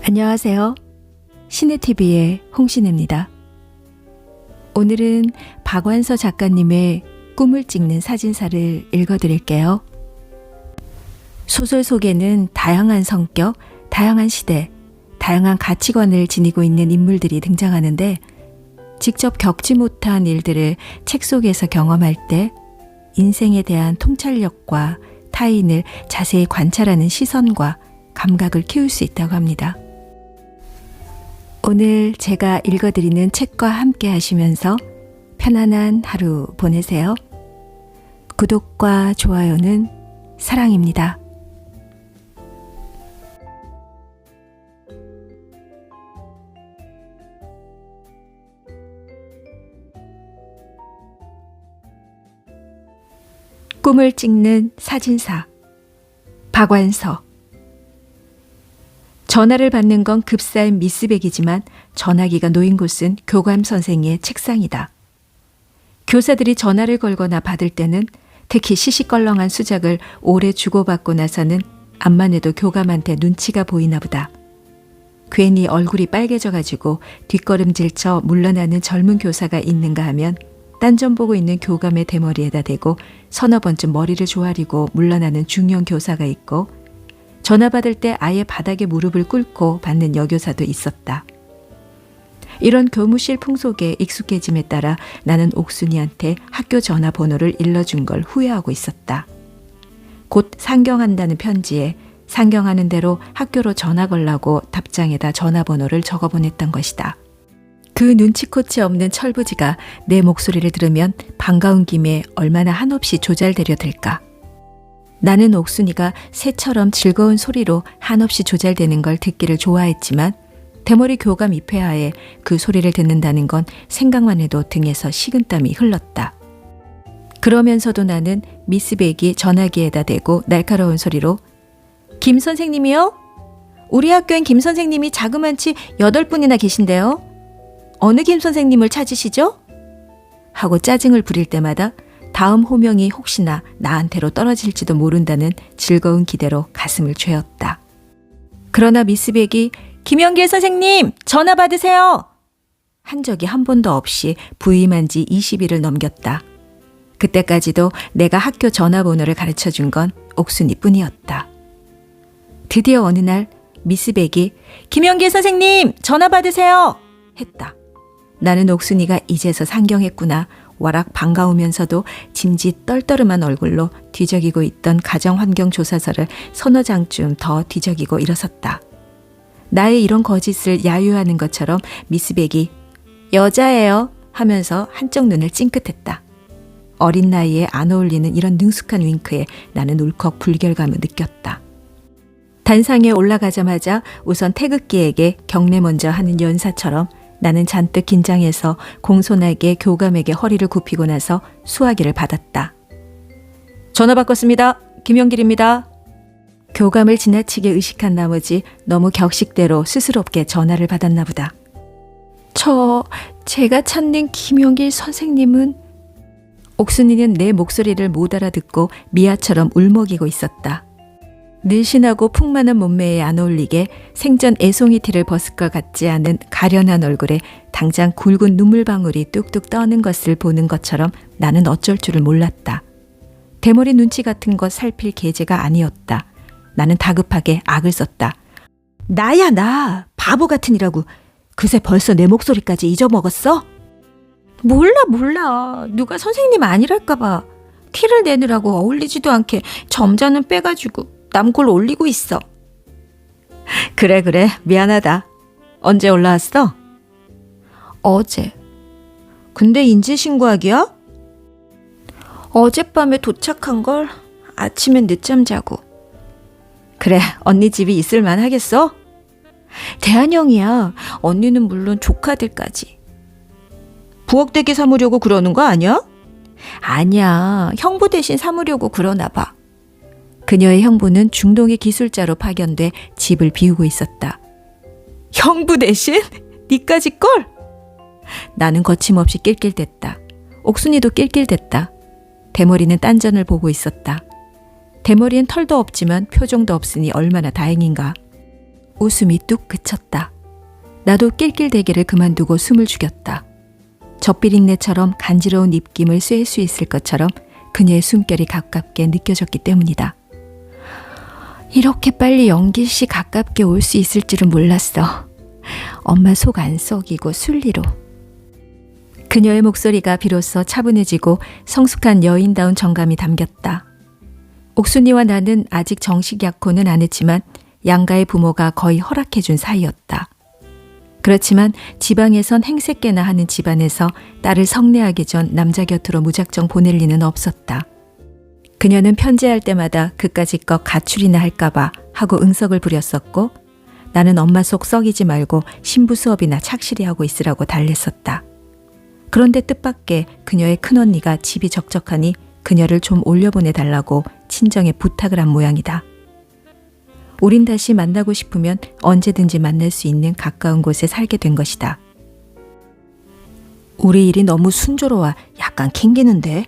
안녕하세요. 신의TV의 홍신혜입니다. 오늘은 박완서 작가님의 꿈을 찍는 사진사를 읽어드릴게요. 소설 속에는 다양한 성격, 다양한 시대, 다양한 가치관을 지니고 있는 인물들이 등장하는데 직접 겪지 못한 일들을 책 속에서 경험할 때 인생에 대한 통찰력과 타인을 자세히 관찰하는 시선과 감각을 키울 수 있다고 합니다. 오늘 제가 읽어드리는 책과 함께 하시면서 편안한 하루 보내세요. 구독과 좋아요는 사랑입니다. 꿈을 찍는 사진사 박완서. 전화를 받는 건 급사인 미스백이지만 전화기가 놓인 곳은 교감 선생의 책상이다. 교사들이 전화를 걸거나 받을 때는 특히 시시껄렁한 수작을 오래 주고받고 나서는 암만 해도 교감한테 눈치가 보이나 보다. 괜히 얼굴이 빨개져가지고 뒷걸음질쳐 물러나는 젊은 교사가 있는가 하면 딴 점 보고 있는 교감의 대머리에다 대고 서너 번쯤 머리를 조아리고 물러나는 중년 교사가 있고 전화 받을 때 아예 바닥에 무릎을 꿇고 받는 여교사도 있었다. 이런 교무실 풍속에 익숙해짐에 따라 나는 옥순이한테 학교 전화번호를 일러준 걸 후회하고 있었다. 곧 상경한다는 편지에 상경하는 대로 학교로 전화 걸라고 답장에다 전화번호를 적어보냈던 것이다. 그 눈치코치 없는 철부지가 내 목소리를 들으면 반가운 김에 얼마나 한없이 조잘되려 들까. 나는 옥순이가 새처럼 즐거운 소리로 한없이 조잘되는 걸 듣기를 좋아했지만 대머리 교감 입회하에 그 소리를 듣는다는 건 생각만 해도 등에서 식은땀이 흘렀다. 그러면서도 나는 미스백이 전화기에다 대고 날카로운 소리로 김 선생님이요? 우리 학교엔 김 선생님이 자그만치 8분이나 계신데요. 어느 김 선생님을 찾으시죠? 하고 짜증을 부릴 때마다 다음 호명이 혹시나 나한테로 떨어질지도 모른다는 즐거운 기대로 가슴을 죄었다. 그러나 미스백이 김영길 선생님 전화 받으세요! 한 적이 한 번도 없이 부임한 지 20일을 넘겼다. 그때까지도 내가 학교 전화번호를 가르쳐준 건 옥순이뿐이었다. 드디어 어느 날 미스백이 김영길 선생님 전화 받으세요! 했다. 나는 옥순이가 이제서 상경했구나. 와락 반가우면서도 짐짓 떨떠름한 얼굴로 뒤적이고 있던 가정환경조사서를 서너 장쯤 더 뒤적이고 일어섰다. 나의 이런 거짓을 야유하는 것처럼 미스백이 여자예요 하면서 한쪽 눈을 찡긋했다. 어린 나이에 안 어울리는 이런 능숙한 윙크에 나는 울컥 불결감을 느꼈다. 단상에 올라가자마자 우선 태극기에게 경례 먼저 하는 연사처럼 나는 잔뜩 긴장해서 공손하게 교감에게 허리를 굽히고 나서 수화기를 받았다. 전화 바꿨습니다. 김영길입니다. 교감을 지나치게 의식한 나머지 너무 격식대로 스스롭게 전화를 받았나 보다. 제가 찾는 김영길 선생님은... 옥순이는 내 목소리를 못 알아듣고 미아처럼 울먹이고 있었다. 늘씬하고 풍만한 몸매에 안 어울리게 생전 애송이티를 벗을 것 같지 않은 가련한 얼굴에 당장 굵은 눈물방울이 뚝뚝 떠는 것을 보는 것처럼 나는 어쩔 줄을 몰랐다. 대머리 눈치 같은 것 살필 계제가 아니었다. 나는 다급하게 악을 썼다. 나야 나! 바보 같으니라고. 그새 벌써 내 목소리까지 잊어먹었어? 몰라. 누가 선생님 아니랄까 봐. 티를 내느라고 어울리지도 않게 점잖은 빼가지고 남골 올리고 있어. 그래 미안하다. 언제 올라왔어? 어제. 근데 인지신고하기야? 어젯밤에 도착한 걸 아침엔 늦잠 자고. 그래 언니 집이 있을만 하겠어? 대한형이야. 언니는 물론 조카들까지. 부엌대기 삼으려고 그러는 거 아니야? 아니야. 형부 대신 삼으려고 그러나 봐. 그녀의 형부는 중동의 기술자로 파견돼 집을 비우고 있었다. 형부 대신? 니까지 걸? 나는 거침없이 낄낄댔다. 옥순이도 낄낄댔다. 대머리는 딴전을 보고 있었다. 대머리엔 털도 없지만 표정도 없으니 얼마나 다행인가. 웃음이 뚝 그쳤다. 나도 낄낄대기를 그만두고 숨을 죽였다. 젖비린내처럼 간지러운 입김을 쐴 수 있을 것처럼 그녀의 숨결이 가깝게 느껴졌기 때문이다. 이렇게 빨리 영길 씨 가깝게 올 수 있을 줄은 몰랐어. 엄마 속 안 썩이고 순리로. 그녀의 목소리가 비로소 차분해지고 성숙한 여인다운 정감이 담겼다. 옥순이와 나는 아직 정식 약혼은 안 했지만 양가의 부모가 거의 허락해준 사이였다. 그렇지만 지방에선 행색계나 하는 집안에서 딸을 성례하기 전 남자 곁으로 무작정 보낼 리는 없었다. 그녀는 편지할 때마다 그까짓 것 가출이나 할까봐 하고 응석을 부렸었고 나는 엄마 속 썩이지 말고 신부 수업이나 착실히 하고 있으라고 달랬었다. 그런데 뜻밖의 그녀의 큰언니가 집이 적적하니 그녀를 좀 올려보내달라고 친정에 부탁을 한 모양이다. 우린 다시 만나고 싶으면 언제든지 만날 수 있는 가까운 곳에 살게 된 것이다. 우리 일이 너무 순조로워 약간 캥기는데?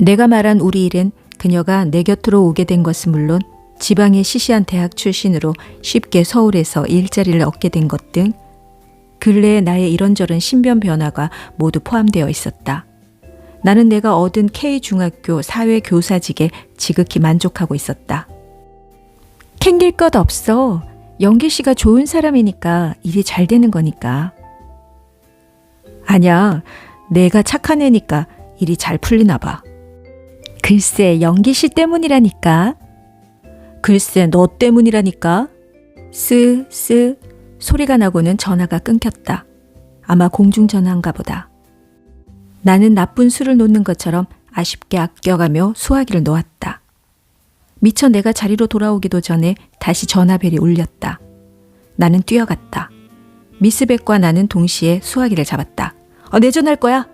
내가 말한 우리 일은 그녀가 내 곁으로 오게 된 것은 물론 지방의 시시한 대학 출신으로 쉽게 서울에서 일자리를 얻게 된 것 등 근래에 나의 이런저런 신변 변화가 모두 포함되어 있었다. 나는 내가 얻은 K중학교 사회교사직에 지극히 만족하고 있었다. 캥길 것 없어. 영길 씨가 좋은 사람이니까 일이 잘 되는 거니까. 아니야. 내가 착한 애니까 일이 잘 풀리나 봐. 글쎄, 영길 씨 때문이라니까. 글쎄, 너 때문이라니까. 쓰 소리가 나고는 전화가 끊겼다. 아마 공중전화인가 보다. 나는 나쁜 술을 놓는 것처럼 아쉽게 아껴가며 수화기를 놓았다. 미처 내가 자리로 돌아오기도 전에 다시 전화벨이 울렸다. 나는 뛰어갔다. 미스백과 나는 동시에 수화기를 잡았다. 내전할 거야.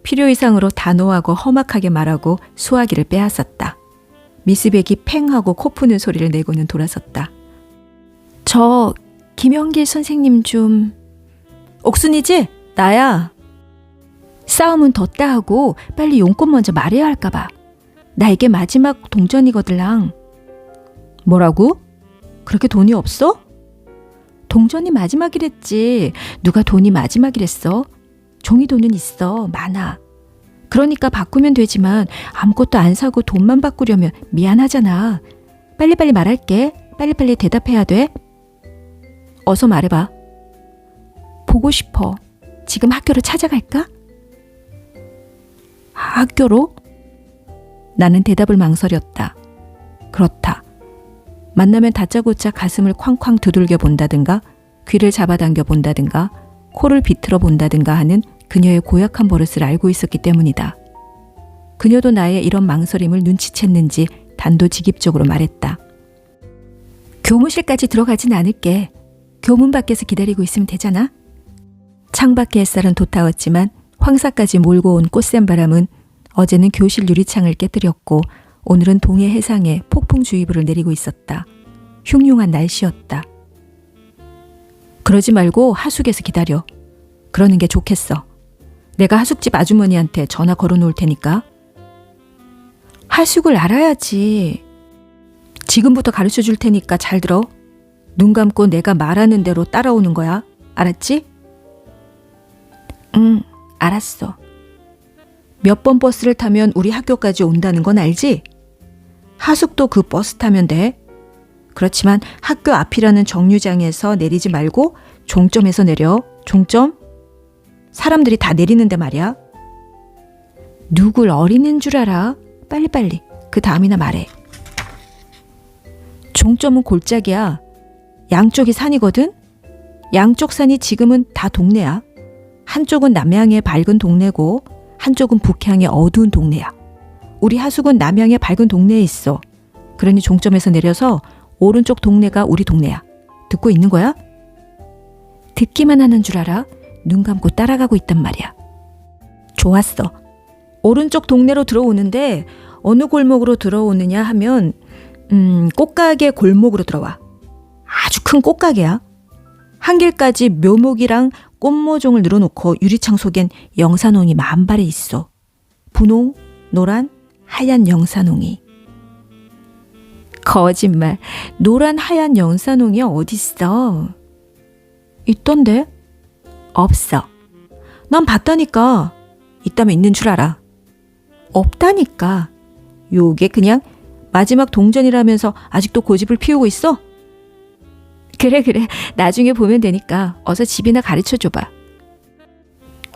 필요 이상으로 단호하고 험악하게 말하고 수화기를 빼앗았다. 미스백이 팽 하고 코 푸는 소리를 내고는 돌아섰다. 저 김영길 선생님 좀... 옥순이지? 나야. 싸움은 뒀다 하고 빨리 용건 먼저 말해야 할까 봐. 나 이게 마지막 동전이거들랑. 뭐라고? 그렇게 돈이 없어? 동전이 마지막이랬지. 누가 돈이 마지막이랬어? 종이돈은 있어. 많아. 그러니까 바꾸면 되지만 아무것도 안 사고 돈만 바꾸려면 미안하잖아. 빨리빨리 말할게. 빨리빨리 대답해야 돼. 어서 말해봐. 보고 싶어. 지금 학교로 찾아갈까? 학교로? 나는 대답을 망설였다. 그렇다. 만나면 다짜고짜 가슴을 쾅쾅 두들겨 본다든가 귀를 잡아당겨 본다든가 코를 비틀어 본다든가 하는 그녀의 고약한 버릇을 알고 있었기 때문이다. 그녀도 나의 이런 망설임을 눈치챘는지 단도직입적으로 말했다. 교무실까지 들어가진 않을게. 교문 밖에서 기다리고 있으면 되잖아. 창밖의 햇살은 돋아왔지만 황사까지 몰고 온 꽃샘바람은 어제는 교실 유리창을 깨뜨렸고 오늘은 동해 해상에 폭풍주의보를 내리고 있었다. 흉흉한 날씨였다. 그러지 말고 하숙에서 기다려. 그러는 게 좋겠어. 내가 하숙집 아주머니한테 전화 걸어놓을 테니까. 하숙을 알아야지. 지금부터 가르쳐 줄 테니까 잘 들어. 눈 감고 내가 말하는 대로 따라오는 거야. 알았지? 응, 알았어. 몇 번 버스를 타면 우리 학교까지 온다는 건 알지? 하숙도 그 버스 타면 돼. 그렇지만 학교 앞이라는 정류장에서 내리지 말고 종점에서 내려. 종점? 사람들이 다 내리는데 말이야. 누굴 어린애인 줄 알아? 빨리빨리. 그 다음이나 말해. 종점은 골짜기야. 양쪽이 산이거든? 양쪽 산이 지금은 다 동네야. 한쪽은 남향의 밝은 동네고 한쪽은 북향의 어두운 동네야. 우리 하숙은 남향의 밝은 동네에 있어. 그러니 종점에서 내려서 오른쪽 동네가 우리 동네야. 듣고 있는 거야? 듣기만 하는 줄 알아? 눈 감고 따라가고 있단 말이야. 좋았어. 오른쪽 동네로 들어오는데 어느 골목으로 들어오느냐 하면 꽃가게 골목으로 들어와. 아주 큰 꽃가게야. 한길까지 묘목이랑 꽃모종을 늘어놓고 유리창 속엔 영산홍이 만발에 있어. 분홍, 노란, 하얀 영산홍이. 거짓말. 노란 하얀 연산홍이 어딨어? 있던데? 없어. 난 봤다니까. 있다면 있는 줄 알아. 없다니까. 요게 그냥 마지막 동전이라면서 아직도 고집을 피우고 있어? 그래. 나중에 보면 되니까 어서 집이나 가르쳐줘봐.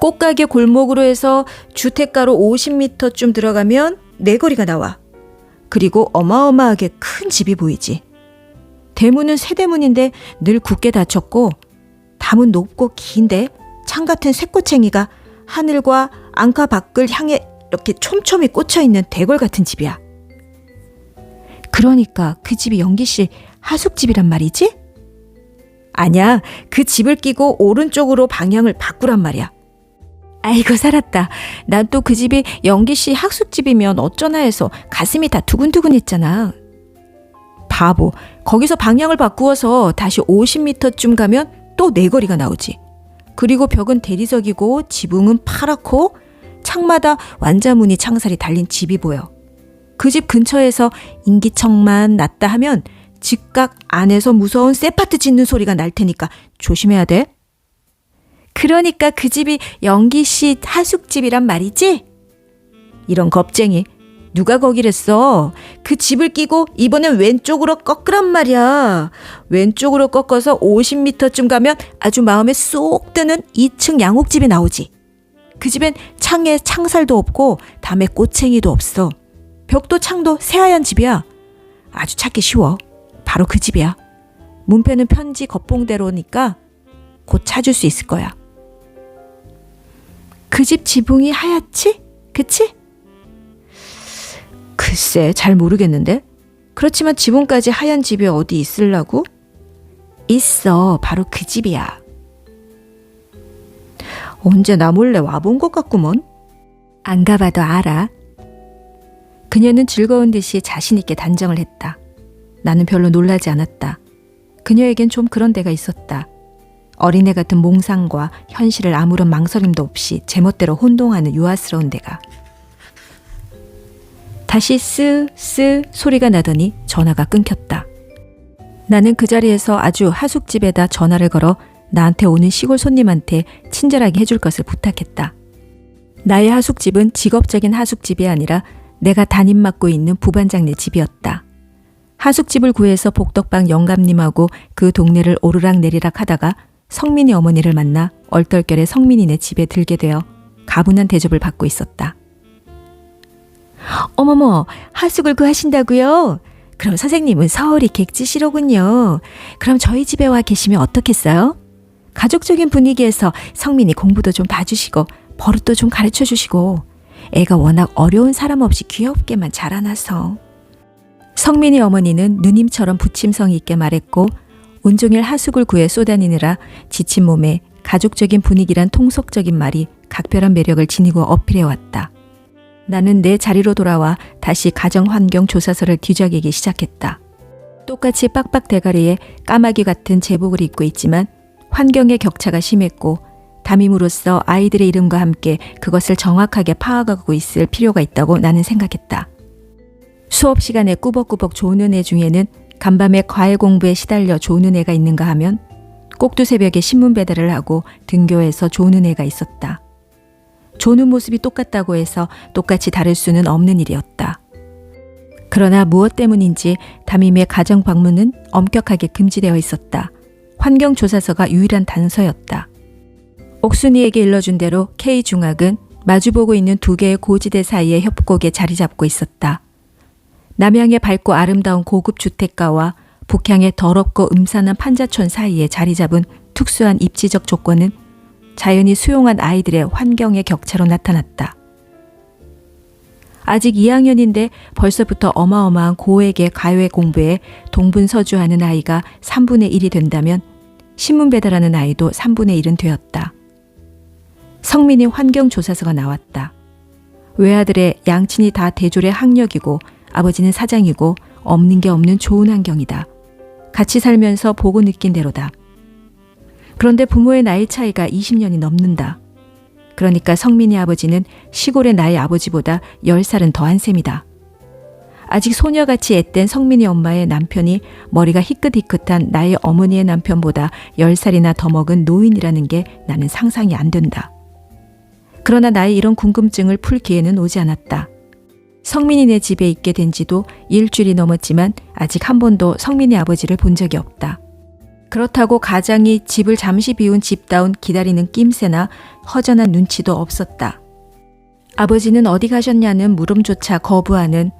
꽃가게 골목으로 해서 주택가로 50m쯤 들어가면 네 거리가 나와. 그리고 어마어마하게 큰 집이 보이지. 대문은 세대문인데 늘 굳게 닫혔고 담은 높고 긴데 창 같은 새꼬챙이가 하늘과 앙카 밖을 향해 이렇게 촘촘히 꽂혀있는 대궐 같은 집이야. 그러니까 그 집이 영기 씨 하숙집이란 말이지? 아니야, 그 집을 끼고 오른쪽으로 방향을 바꾸란 말이야. 아이고 살았다. 난 또 그 집이 영기 씨 학숙집이면 어쩌나 해서 가슴이 다 두근두근했잖아. 바보, 거기서 방향을 바꾸어서 다시 50m쯤 가면 또 네 거리가 나오지. 그리고 벽은 대리석이고 지붕은 파랗고 창마다 완자무늬 창살이 달린 집이 보여. 그 집 근처에서 인기척만 났다 하면 즉각 안에서 무서운 쇠파트 짖는 소리가 날 테니까 조심해야 돼. 그러니까 그 집이 영기 씨 하숙집이란 말이지? 이런 겁쟁이. 누가 거기랬어? 그 집을 끼고 이번엔 왼쪽으로 꺾으란 말이야. 왼쪽으로 꺾어서 50m쯤 가면 아주 마음에 쏙 드는 2층 양옥집이 나오지. 그 집엔 창에 창살도 없고 담에 꼬챙이도 없어. 벽도 창도 새하얀 집이야. 아주 찾기 쉬워. 바로 그 집이야. 문패는 편지 겉봉대로니까 곧 찾을 수 있을 거야. 그 집 지붕이 하얗지? 그치? 글쎄, 잘 모르겠는데. 그렇지만 지붕까지 하얀 집이 어디 있으려고? 있어. 바로 그 집이야. 언제 나 몰래 와본 것 같구먼. 안 가봐도 알아. 그녀는 즐거운 듯이 자신 있게 단정을 했다. 나는 별로 놀라지 않았다. 그녀에겐 좀 그런 데가 있었다. 어린애 같은 몽상과 현실을 아무런 망설임도 없이 제멋대로 혼동하는 유아스러운 데가. 다시 쓰 소리가 나더니 전화가 끊겼다. 나는 그 자리에서 아주 하숙집에다 전화를 걸어 나한테 오는 시골 손님한테 친절하게 해줄 것을 부탁했다. 나의 하숙집은 직업적인 하숙집이 아니라 내가 담임 맡고 있는 부반장네 집이었다. 하숙집을 구해서 복덕방 영감님하고 그 동네를 오르락내리락 하다가 성민이 어머니를 만나 얼떨결에 성민이네 집에 들게 되어 가분한 대접을 받고 있었다. 어머머, 하숙을 구하신다고요? 그럼 선생님은 서울이 객지시로군요. 그럼 저희 집에 와 계시면 어떻겠어요? 가족적인 분위기에서 성민이 공부도 좀 봐주시고 버릇도 좀 가르쳐주시고 애가 워낙 어려운 사람 없이 귀엽게만 자라나서. 성민이 어머니는 누님처럼 부침성이 있게 말했고 온종일 하숙을 구해 쏘다니느라 지친 몸에 가족적인 분위기란 통속적인 말이 각별한 매력을 지니고 어필해왔다. 나는 내 자리로 돌아와 다시 가정환경조사서를 뒤적이기 시작했다. 똑같이 빡빡 대가리에 까마귀 같은 제복을 입고 있지만 환경의 격차가 심했고 담임으로서 아이들의 이름과 함께 그것을 정확하게 파악하고 있을 필요가 있다고 나는 생각했다. 수업 시간에 꾸벅꾸벅 조는 애 중에는 간밤에 과외 공부에 시달려 조는 애가 있는가 하면 꼭두 새벽에 신문 배달을 하고 등교해서 조는 애가 있었다. 조는 모습이 똑같다고 해서 똑같이 다를 수는 없는 일이었다. 그러나 무엇 때문인지 담임의 가정 방문은 엄격하게 금지되어 있었다. 환경조사서가 유일한 단서였다. 옥순이에게 일러준 대로 K중학은 마주보고 있는 두 개의 고지대 사이의 협곡에 자리 잡고 있었다. 남향의 밝고 아름다운 고급 주택가와 북향의 더럽고 음산한 판자촌 사이에 자리 잡은 특수한 입지적 조건은 자연이 수용한 아이들의 환경의 격차로 나타났다. 아직 2학년인데 벌써부터 어마어마한 고액의 과외 공부에 동분서주하는 아이가 3분의 1이 된다면 신문 배달하는 아이도 3분의 1은 되었다. 성민이 환경조사서가 나왔다. 외아들의 양친이 다 대졸의 학력이고 아버지는 사장이고 없는 게 없는 좋은 환경이다. 같이 살면서 보고 느낀 대로다. 그런데 부모의 나이 차이가 20년이 넘는다. 그러니까 성민이 아버지는 시골의 나의 아버지보다 10살은 더한 셈이다. 아직 소녀같이 앳된 성민이 엄마의 남편이 머리가 희끗희끗한 나의 어머니의 남편보다 10살이나 더 먹은 노인이라는 게 나는 상상이 안 된다. 그러나 나의 이런 궁금증을 풀 기회는 오지 않았다. 성민이네 집에 있게 된 지도 일주일이 넘었지만 아직 한 번도 성민이 아버지를 본 적이 없다. 그렇다고 가장이 집을 잠시 비운 집다운 기다리는 낌새나 허전한 눈치도 없었다. 아버지는 어디 가셨냐는 물음조차 거부하는,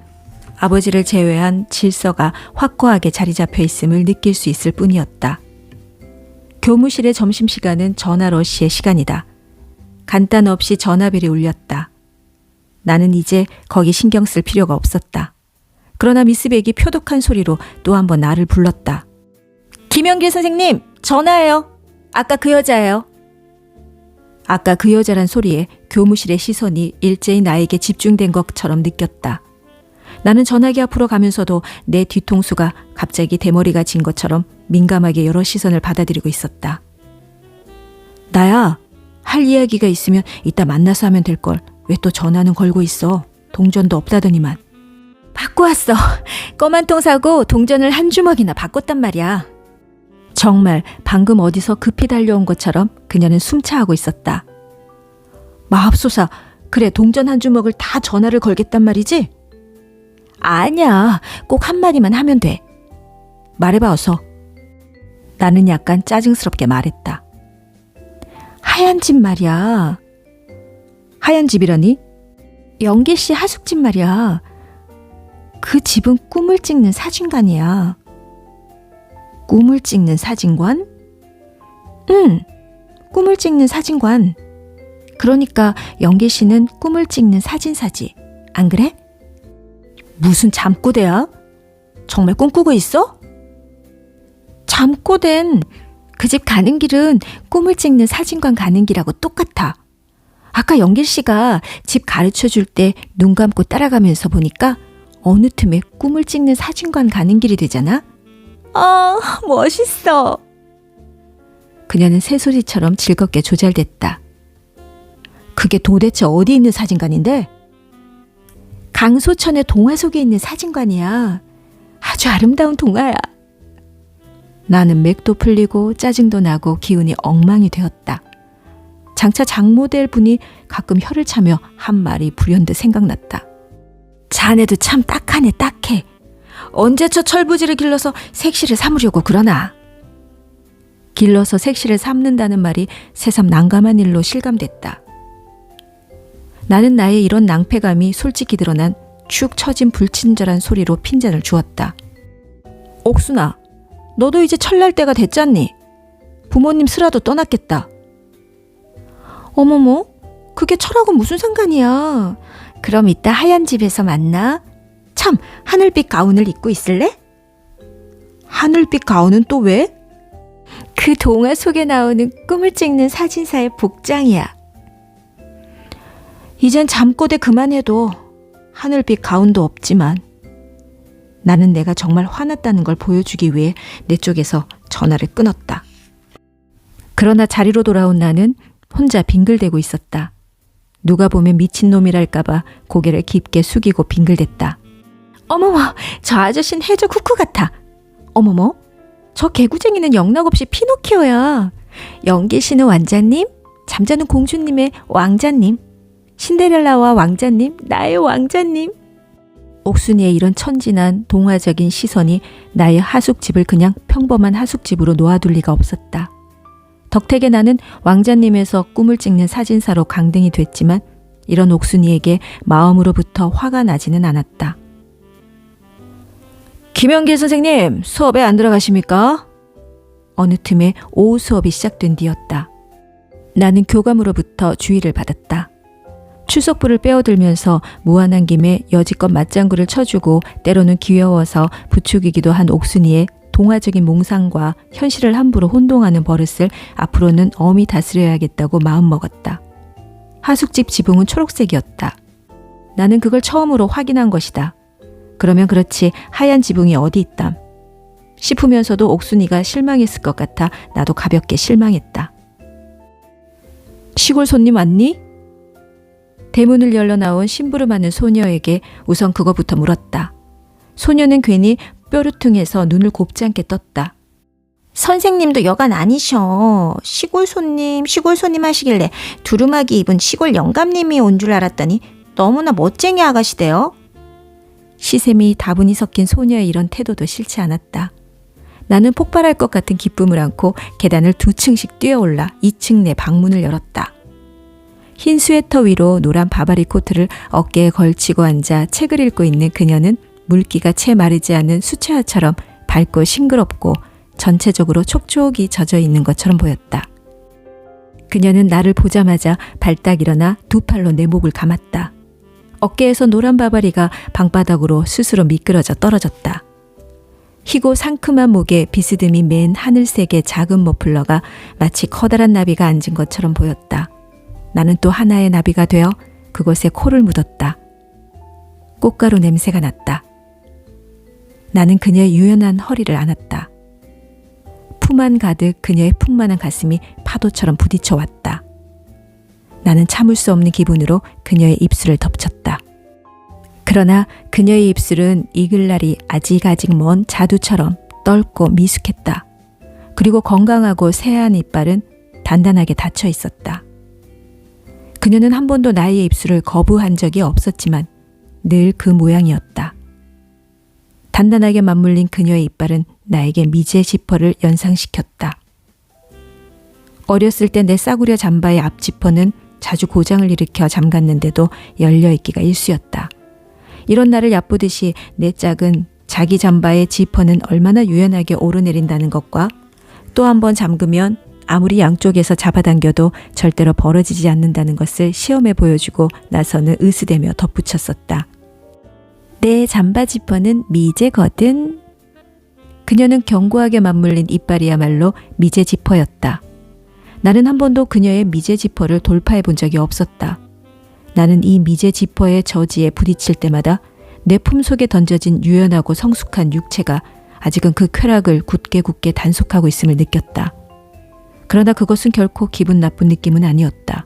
아버지를 제외한 질서가 확고하게 자리 잡혀 있음을 느낄 수 있을 뿐이었다. 교무실의 점심시간은 전화 러시의 시간이다. 간단 없이 전화벨이 울렸다. 나는 이제 거기 신경 쓸 필요가 없었다. 그러나 미스백이 표독한 소리로 또 한 번 나를 불렀다. 김영길 선생님, 전화예요. 아까 그 여자예요. 아까 그 여자란 소리에 교무실의 시선이 일제히 나에게 집중된 것처럼 느꼈다. 나는 전화기 앞으로 가면서도 내 뒤통수가 갑자기 대머리가 진 것처럼 민감하게 여러 시선을 받아들이고 있었다. 나야, 할 이야기가 있으면 이따 만나서 하면 될걸. 왜 또 전화는 걸고 있어? 동전도 없다더니만. 바꿔 왔어. 껌 한 통 사고 동전을 한 주먹이나 바꿨단 말이야. 정말 방금 어디서 급히 달려온 것처럼 그녀는 숨차하고 있었다. 마합소사, 그래 동전 한 주먹을 다 전화를 걸겠단 말이지? 아니야, 꼭 한마디만 하면 돼. 말해봐 어서. 나는 약간 짜증스럽게 말했다. 하얀 집 말이야. 하얀 집이라니? 영길 씨 하숙집 말이야. 그 집은 꿈을 찍는 사진관이야. 꿈을 찍는 사진관? 응, 꿈을 찍는 사진관. 그러니까 영길 씨는 꿈을 찍는 사진사지. 안 그래? 무슨 잠꼬대야? 정말 꿈꾸고 있어? 잠꼬댄 그 집 가는 길은 꿈을 찍는 사진관 가는 길하고 똑같아. 아까 영길 씨가 집 가르쳐 줄 때 눈 감고 따라가면서 보니까 어느 틈에 꿈을 찍는 사진관 가는 길이 되잖아? 멋있어. 그녀는 새소리처럼 즐겁게 조잘댔다. 그게 도대체 어디 있는 사진관인데? 강소천의 동화 속에 있는 사진관이야. 아주 아름다운 동화야. 나는 맥도 풀리고 짜증도 나고 기운이 엉망이 되었다. 장차 장모델 분이 가끔 혀를 차며 한 말이 불현듯 생각났다. 자네도 참 딱하네, 딱해. 언제 저 철부지를 길러서 색시를 삼으려고 그러나. 길러서 색시를 삼는다는 말이 새삼 난감한 일로 실감됐다. 나는 나의 이런 낭패감이 솔직히 드러난 축 처진 불친절한 소리로 핀잔을 주었다. 옥순아, 너도 이제 철날 때가 됐잖니? 부모님 슬아도 떠났겠다. 어머머, 그게 철하고 무슨 상관이야. 그럼 이따 하얀 집에서 만나. 참, 하늘빛 가운을 입고 있을래? 하늘빛 가운은 또 왜? 그 동화 속에 나오는 꿈을 찍는 사진사의 복장이야. 이젠 잠꼬대 그만해도 하늘빛 가운도 없지만. 나는 내가 정말 화났다는 걸 보여주기 위해 내 쪽에서 전화를 끊었다. 그러나 자리로 돌아온 나는 혼자 빙글대고 있었다. 누가 보면 미친놈이랄까봐 고개를 깊게 숙이고 빙글댔다. 어머머, 저 아저씨는 해적 후크 같아. 어머머, 저 개구쟁이는 영락없이 피노키오야. 영길 씨는 왕자님, 잠자는 공주님의 왕자님, 신데렐라와 왕자님, 나의 왕자님. 옥순이의 이런 천진한 동화적인 시선이 나의 하숙집을 그냥 평범한 하숙집으로 놓아둘 리가 없었다. 덕택에 나는 왕자님에서 꿈을 찍는 사진사로 강등이 됐지만 이런 옥순이에게 마음으로부터 화가 나지는 않았다. 김영길 선생님, 수업에 안 들어가십니까? 어느 틈에 오후 수업이 시작된 뒤였다. 나는 교감으로부터 주의를 받았다. 출석부를 빼어들면서 무안한 김에 여지껏 맞장구를 쳐주고 때로는 귀여워서 부추기기도 한 옥순이의 동화적인 몽상과 현실을 함부로 혼동하는 버릇을 앞으로는 엄히 다스려야겠다고 마음먹었다. 하숙집 지붕은 초록색이었다. 나는 그걸 처음으로 확인한 것이다. 그러면 그렇지 하얀 지붕이 어디 있담. 싶으면서도 옥순이가 실망했을 것 같아 나도 가볍게 실망했다. 시골 손님 왔니? 대문을 열러 나온 심부름하는 소녀에게 우선 그거부터 물었다. 소녀는 괜히 뾰루퉁해서 눈을 곱지 않게 떴다. 선생님도 여간 아니셔. 시골 손님 하시길래 두루마기 입은 시골 영감님이 온 줄 알았더니 너무나 멋쟁이 아가씨대요. 시샘이 다분히 섞인 소녀의 이런 태도도 싫지 않았다. 나는 폭발할 것 같은 기쁨을 안고 계단을 2층씩 뛰어올라 2층 내 방문을 열었다. 흰 스웨터 위로 노란 바바리 코트를 어깨에 걸치고 앉아 책을 읽고 있는 그녀는 물기가 채 마르지 않은 수채화처럼 밝고 싱그럽고 전체적으로 촉촉이 젖어 있는 것처럼 보였다. 그녀는 나를 보자마자 발딱 일어나 2팔로 내 목을 감았다. 어깨에서 노란 바바리가 방바닥으로 스스로 미끄러져 떨어졌다. 희고 상큼한 목에 비스듬히 맨 하늘색의 작은 머플러가 마치 커다란 나비가 앉은 것처럼 보였다. 나는 또 하나의 나비가 되어 그곳에 코를 묻었다. 꽃가루 냄새가 났다. 나는 그녀의 유연한 허리를 안았다. 품 안 가득 그녀의 풍만한 가슴이 파도처럼 부딪혀 왔다. 나는 참을 수 없는 기분으로 그녀의 입술을 덮쳤다. 그러나 그녀의 입술은 익을 날이 아직 먼 자두처럼 떫고 미숙했다. 그리고 건강하고 새하얀 이빨은 단단하게 닫혀 있었다. 그녀는 한 번도 나의 입술을 거부한 적이 없었지만 늘 그 모양이었다. 단단하게 맞물린 그녀의 이빨은 나에게 미제 지퍼를 연상시켰다. 어렸을 때 내 싸구려 잠바의 앞 지퍼는 자주 고장을 일으켜 잠갔는데도 열려있기가 일쑤였다. 이런 나를 얕보듯이 내 작은 자기 잠바의 지퍼는 얼마나 유연하게 오르내린다는 것과 또 한 번 잠그면 아무리 양쪽에서 잡아당겨도 절대로 벌어지지 않는다는 것을 시험해 보여주고 나서는 으스대며 덧붙였었다. 내 잠바 지퍼는 미제거든. 그녀는 견고하게 맞물린 이빨이야말로 미제 지퍼였다. 나는 한 번도 그녀의 미제 지퍼를 돌파해 본 적이 없었다. 나는 이 미제 지퍼의 저지에 부딪힐 때마다 내 품속에 던져진 유연하고 성숙한 육체가 아직은 그 쾌락을 굳게 단속하고 있음을 느꼈다. 그러나 그것은 결코 기분 나쁜 느낌은 아니었다.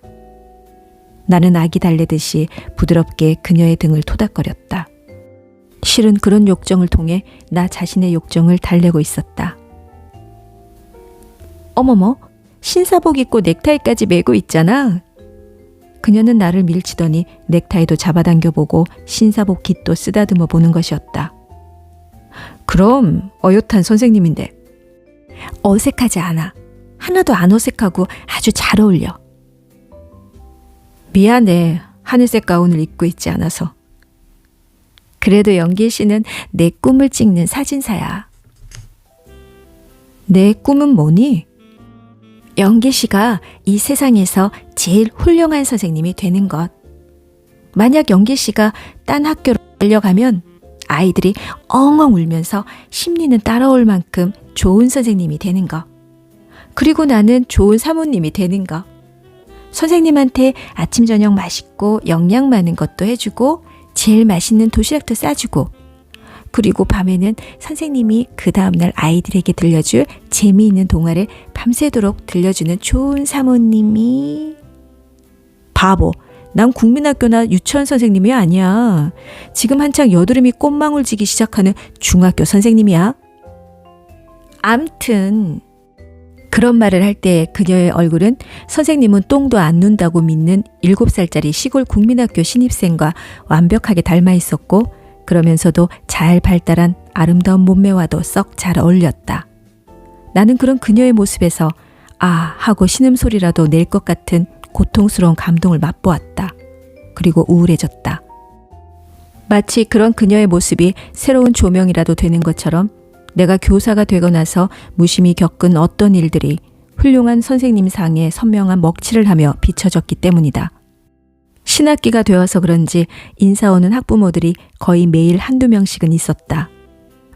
나는 아기 달래듯이 부드럽게 그녀의 등을 토닥거렸다. 실은 그런 욕정을 통해 나 자신의 욕정을 달래고 있었다. 어머머, 신사복 입고 넥타이까지 메고 있잖아. 그녀는 나를 밀치더니 넥타이도 잡아당겨보고 신사복 깃도 쓰다듬어 보는 것이었다. 그럼 어엿한 선생님인데. 어색하지 않아. 하나도 안 어색하고 아주 잘 어울려. 미안해. 하늘색 가운을 입고 있지 않아서. 그래도 영길 씨는 내 꿈을 찍는 사진사야. 내 꿈은 뭐니? 영길 씨가 이 세상에서 제일 훌륭한 선생님이 되는 것. 만약 영길 씨가 딴 학교로 달려가면 아이들이 엉엉 울면서 심리는 따라올 만큼 좋은 선생님이 되는 것. 그리고 나는 좋은 사모님이 되는 것. 선생님한테 아침 저녁 맛있고 영양 많은 것도 해주고 제일 맛있는 도시락도 싸주고 그리고 밤에는 선생님이 그 다음날 아이들에게 들려줄 재미있는 동화를 밤새도록 들려주는 좋은 사모님이. 바보, 난 국민학교나 유치원 선생님이 아니야. 지금 한창 여드름이 꽃망울 지기 시작하는 중학교 선생님이야. 암튼 그런 말을 할 때 그녀의 얼굴은 선생님은 똥도 안 눈다고 믿는 7살짜리 시골 국민학교 신입생과 완벽하게 닮아 있었고 그러면서도 잘 발달한 아름다운 몸매와도 썩 잘 어울렸다. 나는 그런 그녀의 모습에서 아 하고 신음소리라도 낼 것 같은 고통스러운 감동을 맛보았다. 그리고 우울해졌다. 마치 그런 그녀의 모습이 새로운 조명이라도 되는 것처럼 내가 교사가 되고 나서 무심히 겪은 어떤 일들이 훌륭한 선생님 상에 선명한 먹칠을 하며 비춰졌기 때문이다. 신학기가 되어서 그런지 인사 오는 학부모들이 거의 매일 1~2명씩은 있었다.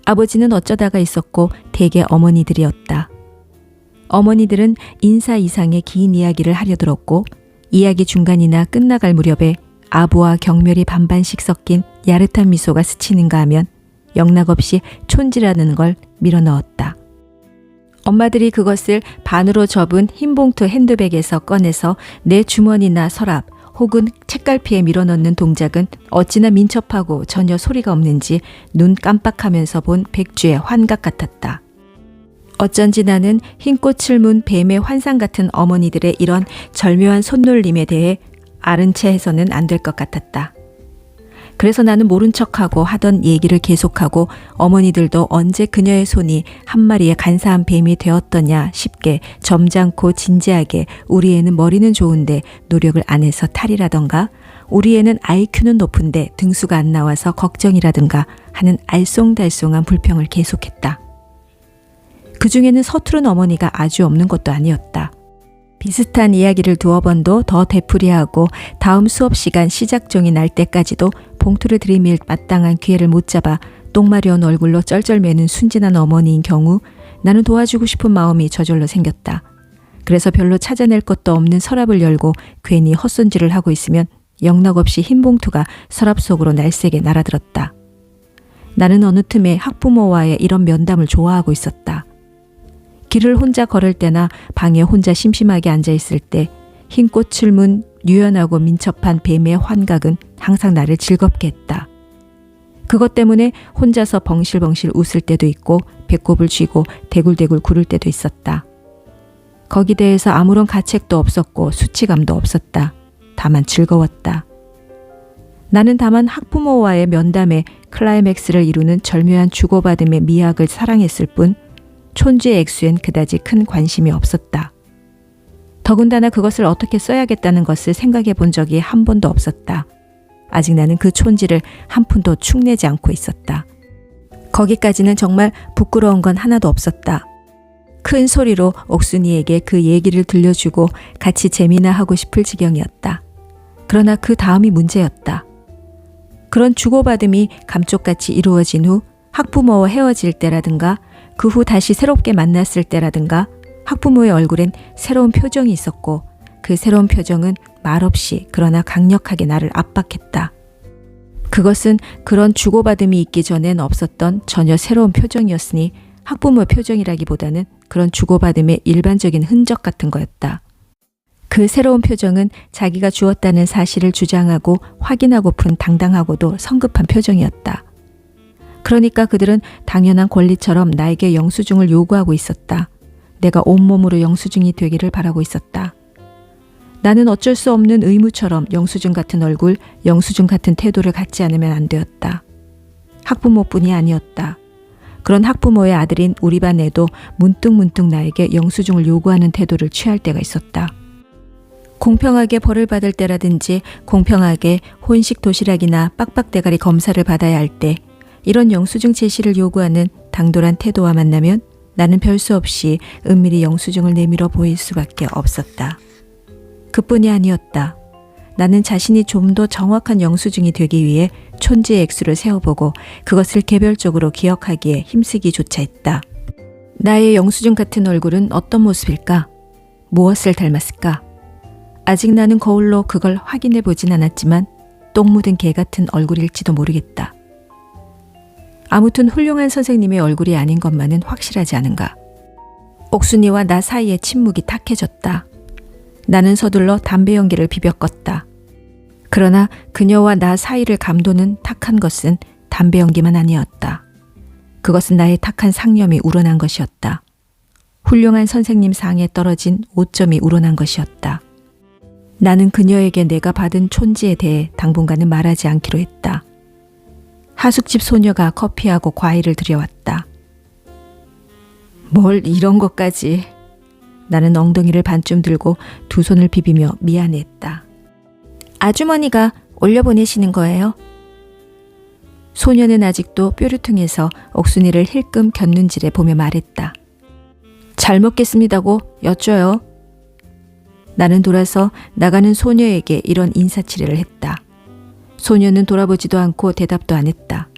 아버지는 어쩌다가 있었고 대개 어머니들이었다. 어머니들은 인사 이상의 긴 이야기를 하려 들었고 이야기 중간이나 끝나갈 무렵에 아부와 경멸이 반반씩 섞인 야릇한 미소가 스치는가 하면 영락없이 촌지라는 걸 밀어넣었다. 엄마들이 그것을 반으로 접은 흰 봉투 핸드백에서 꺼내서 내 주머니나 서랍 혹은 책갈피에 밀어넣는 동작은 어찌나 민첩하고 전혀 소리가 없는지 눈 깜빡하면서 본 백주의 환각 같았다. 어쩐지 나는 흰 꽃을 문 뱀의 환상 같은 어머니들의 이런 절묘한 손놀림에 대해 아른 채 해서는 안 될 것 같았다. 그래서 나는 모른 척하고 하던 얘기를 계속하고 어머니들도 언제 그녀의 손이 한 마리의 간사한 뱀이 되었더냐 싶게 점잖고 진지하게 우리 애는 머리는 좋은데 노력을 안 해서 탈이라던가 우리 애는 IQ는 높은데 등수가 안 나와서 걱정이라든가 하는 알쏭달쏭한 불평을 계속했다. 그 중에는 서투른 어머니가 아주 없는 것도 아니었다. 비슷한 이야기를 두어 번도 더 되풀이하고 다음 수업 시간 시작종이 날 때까지도 봉투를 들이밀 마땅한 기회를 못 잡아 똥마려운 얼굴로 쩔쩔매는 순진한 어머니인 경우 나는 도와주고 싶은 마음이 저절로 생겼다. 그래서 별로 찾아낼 것도 없는 서랍을 열고 괜히 헛손질을 하고 있으면 영락없이 흰 봉투가 서랍 속으로 날쌔게 날아들었다. 나는 어느 틈에 학부모와의 이런 면담을 좋아하고 있었다. 길을 혼자 걸을 때나 방에 혼자 심심하게 앉아있을 때 흰 꽃을 문 유연하고 민첩한 뱀의 환각은 항상 나를 즐겁게 했다. 그것 때문에 혼자서 벙실벙실 웃을 때도 있고 배꼽을 쥐고 대굴대굴 구를 때도 있었다. 거기 대해서 아무런 가책도 없었고 수치감도 없었다. 다만 즐거웠다. 나는 다만 학부모와의 면담에 클라이맥스를 이루는 절묘한 주고받음의 미학을 사랑했을 뿐 촌지의 액수엔 그다지 큰 관심이 없었다. 더군다나 그것을 어떻게 써야겠다는 것을 생각해 본 적이 한 번도 없었다. 아직 나는 그 촌지를 한 푼도 축내지 않고 있었다. 거기까지는 정말 부끄러운 건 하나도 없었다. 큰 소리로 옥순이에게 그 얘기를 들려주고 같이 재미나 하고 싶을 지경이었다. 그러나 그 다음이 문제였다. 그런 주고받음이 감쪽같이 이루어진 후 학부모와 헤어질 때라든가 그 후 다시 새롭게 만났을 때라든가 학부모의 얼굴엔 새로운 표정이 있었고 그 새로운 표정은 말없이 그러나 강력하게 나를 압박했다. 그것은 그런 주고받음이 있기 전엔 없었던 전혀 새로운 표정이었으니 학부모의 표정이라기보다는 그런 주고받음의 일반적인 흔적 같은 거였다. 그 새로운 표정은 자기가 주었다는 사실을 주장하고 확인하고픈 당당하고도 성급한 표정이었다. 그러니까 그들은 당연한 권리처럼 나에게 영수증을 요구하고 있었다. 내가 온몸으로 영수증이 되기를 바라고 있었다. 나는 어쩔 수 없는 의무처럼 영수증 같은 얼굴, 영수증 같은 태도를 갖지 않으면 안 되었다. 학부모뿐이 아니었다. 그런 학부모의 아들인 우리 반 애도 문득문득 나에게 영수증을 요구하는 태도를 취할 때가 있었다. 공평하게 벌을 받을 때라든지 공평하게 혼식 도시락이나 빡빡대가리 검사를 받아야 할 때 이런 영수증 제시를 요구하는 당돌한 태도와 만나면 나는 별 수 없이 은밀히 영수증을 내밀어 보일 수밖에 없었다. 그뿐이 아니었다. 나는 자신이 좀 더 정확한 영수증이 되기 위해 촌지의 액수를 세어보고 그것을 개별적으로 기억하기에 힘쓰기조차 했다. 나의 영수증 같은 얼굴은 어떤 모습일까? 무엇을 닮았을까? 아직 나는 거울로 그걸 확인해 보진 않았지만 똥 묻은 개 같은 얼굴일지도 모르겠다. 아무튼 훌륭한 선생님의 얼굴이 아닌 것만은 확실하지 않은가. 옥순이와 나 사이의 침묵이 탁해졌다. 나는 서둘러 담배 연기를 비벼 껐다. 그러나 그녀와 나 사이를 감도는 탁한 것은 담배 연기만 아니었다. 그것은 나의 탁한 상념이 우러난 것이었다. 훌륭한 선생님 상에 떨어진 오점이 우러난 것이었다. 나는 그녀에게 내가 받은 촌지에 대해 당분간은 말하지 않기로 했다. 하숙집 소녀가 커피하고 과일을 들여왔다. 뭘 이런 것까지. 나는 엉덩이를 반쯤 들고 두 손을 비비며 미안했다. 아주머니가 올려보내시는 거예요? 소녀는 아직도 뾰루퉁해서 옥순이를 힐끔 곁눈질해 보며 말했다. 잘 먹겠습니다고 여쭤요. 나는 돌아서 나가는 소녀에게 이런 인사치레를 했다. 소녀는 돌아보지도 않고 대답도 안 했다.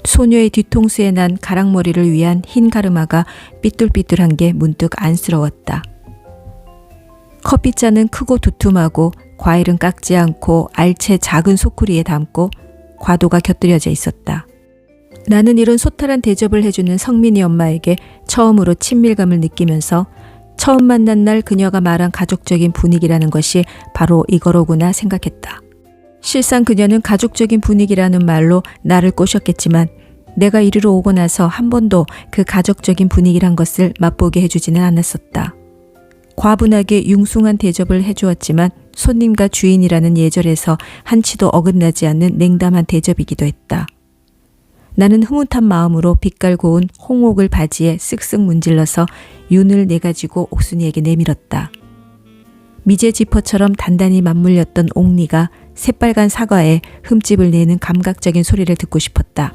소녀의 뒤통수에 난 가랑머리를 위한 흰 가르마가 삐뚤삐뚤한 게 문득 안쓰러웠다. 커피잔은 크고 두툼하고 과일은 깎지 않고 알채 작은 소쿠리에 담고 과도가 곁들여져 있었다. 나는 이런 소탈한 대접을 해주는 성민이 엄마에게 처음으로 친밀감을 느끼면서 처음 만난 날 그녀가 말한 가족적인 분위기라는 것이 바로 이거로구나 생각했다. 실상 그녀는 가족적인 분위기라는 말로 나를 꼬셨겠지만 내가 이리로 오고 나서 한 번도 그 가족적인 분위기란 것을 맛보게 해주지는 않았었다. 과분하게 융숭한 대접을 해주었지만 손님과 주인이라는 예절에서 한치도 어긋나지 않는 냉담한 대접이기도 했다. 나는 흐뭇한 마음으로 빛깔 고운 홍옥을 바지에 쓱쓱 문질러서 윤을 내가지고 옥순이에게 내밀었다. 미제 지퍼처럼 단단히 맞물렸던 옥니가 새빨간 사과에 흠집을 내는 감각적인 소리를 듣고 싶었다.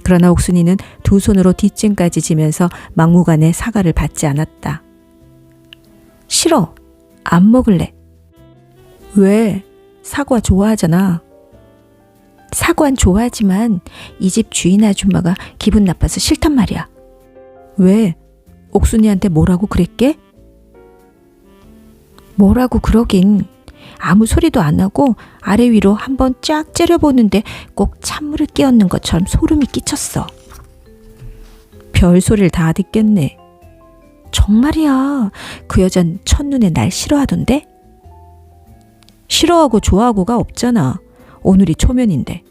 그러나 옥순이는 두 손으로 뒷짐까지 지면서 막무가내 사과를 받지 않았다. 싫어. 안 먹을래. 왜? 사과 좋아하잖아. 사과는 좋아하지만 이 집 주인 아줌마가 기분 나빠서 싫단 말이야. 왜? 옥순이한테 뭐라고 그랬게? 뭐라고 그러긴. 아무 소리도 안 하고 아래 위로 한번 쫙 째려보는데 꼭 찬물을 끼얹는 것처럼 소름이 끼쳤어. 별소리를 다 듣겠네. 정말이야. 그 여잔 첫눈에 날 싫어하던데? 싫어하고 좋아하고가 없잖아. 오늘이 초면인데.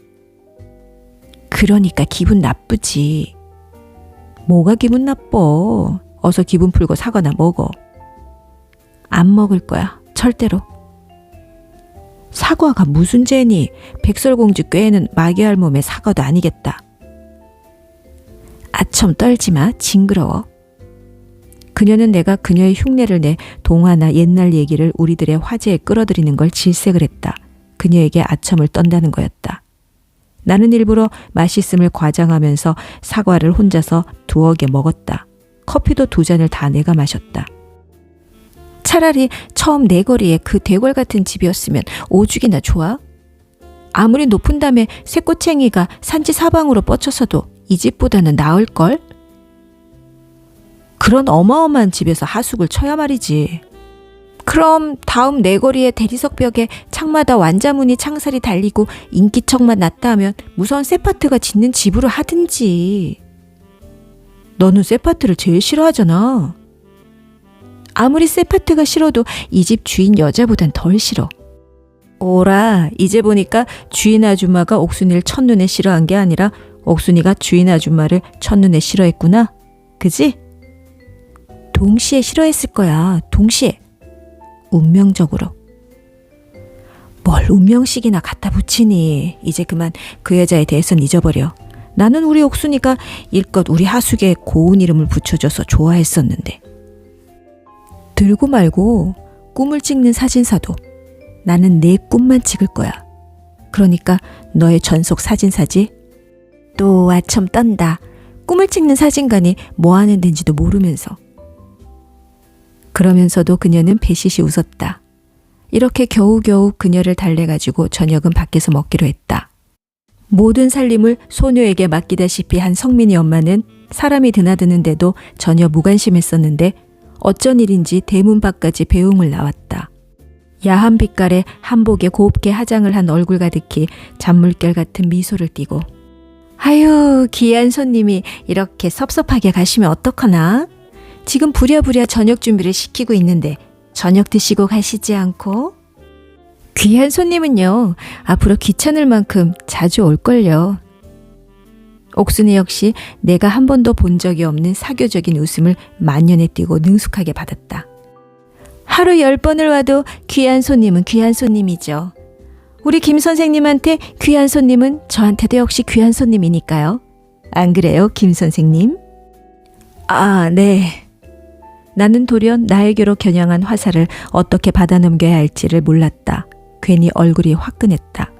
그러니까 기분 나쁘지. 뭐가 기분 나빠. 어서 기분 풀고 사과나 먹어. 안 먹을 거야. 절대로. 사과가 무슨 죄니? 백설공주 꾀에는 마귀할 몸에 사과도 아니겠다. 아첨 떨지마. 징그러워. 그녀는 내가 그녀의 흉내를 내 동화나 옛날 얘기를 우리들의 화제에 끌어들이는 걸 질색을 했다. 그녀에게 아첨을 떤다는 거였다. 나는 일부러 맛있음을 과장하면서 사과를 혼자서 두어 개 먹었다. 커피도 2잔을 다 내가 마셨다. 차라리 처음 내 거리에 그 대궐 같은 집이었으면 오죽이나 좋아? 아무리 높은 담에 새꼬챙이가 산지 사방으로 뻗쳐서도 이 집보다는 나을걸? 그런 어마어마한 집에서 하숙을 쳐야 말이지. 그럼 다음 내 거리의 대리석 벽에 창마다 완자무늬 창살이 달리고 인기척만 났다 하면 무서운 세파트가 짓는 집으로 하든지. 너는 세파트를 제일 싫어하잖아. 아무리 세파트가 싫어도 이 집 주인 여자보단 덜 싫어. 오라, 이제 보니까 주인 아줌마가 옥순이를 첫눈에 싫어한 게 아니라 옥순이가 주인 아줌마를 첫눈에 싫어했구나. 그지? 동시에 싫어했을 거야. 동시에. 운명적으로. 뭘 운명식이나 갖다 붙이니. 이제 그만 그 여자에 대해선 잊어버려. 나는 우리 옥순이가 일껏 우리 하숙에 고운 이름을 붙여줘서 좋아했었는데. 들고 말고 꿈을 찍는 사진사도 나는 내 꿈만 찍을 거야. 그러니까 너의 전속 사진사지? 또 아첨 떤다. 꿈을 찍는 사진관이 뭐 하는 데인지도 모르면서. 그러면서도 그녀는 배시시 웃었다. 이렇게 겨우겨우 그녀를 달래가지고 저녁은 밖에서 먹기로 했다. 모든 살림을 소녀에게 맡기다시피 한 성민이 엄마는 사람이 드나드는데도 전혀 무관심했었는데 어쩐 일인지 대문 밖까지 배웅을 나왔다. 야한 빛깔에 한복에 곱게 화장을 한 얼굴 가득히 잔물결 같은 미소를 띠고 아유, 귀한 손님이 이렇게 섭섭하게 가시면 어떡하나? 지금 부랴부랴 저녁 준비를 시키고 있는데 저녁 드시고 가시지 않고? 귀한 손님은요, 앞으로 귀찮을 만큼 자주 올걸요. 옥순이 역시 내가 한 번도 본 적이 없는 사교적인 웃음을 만년에 띄고 능숙하게 받았다. 하루 10번을 와도 귀한 손님은 귀한 손님이죠. 우리 김 선생님한테 귀한 손님은 저한테도 역시 귀한 손님이니까요. 안 그래요, 김 선생님? 아, 네. 나는 돌연 나에게로 겨냥한 화살을 어떻게 받아넘겨야 할지를 몰랐다. 괜히 얼굴이 화끈했다.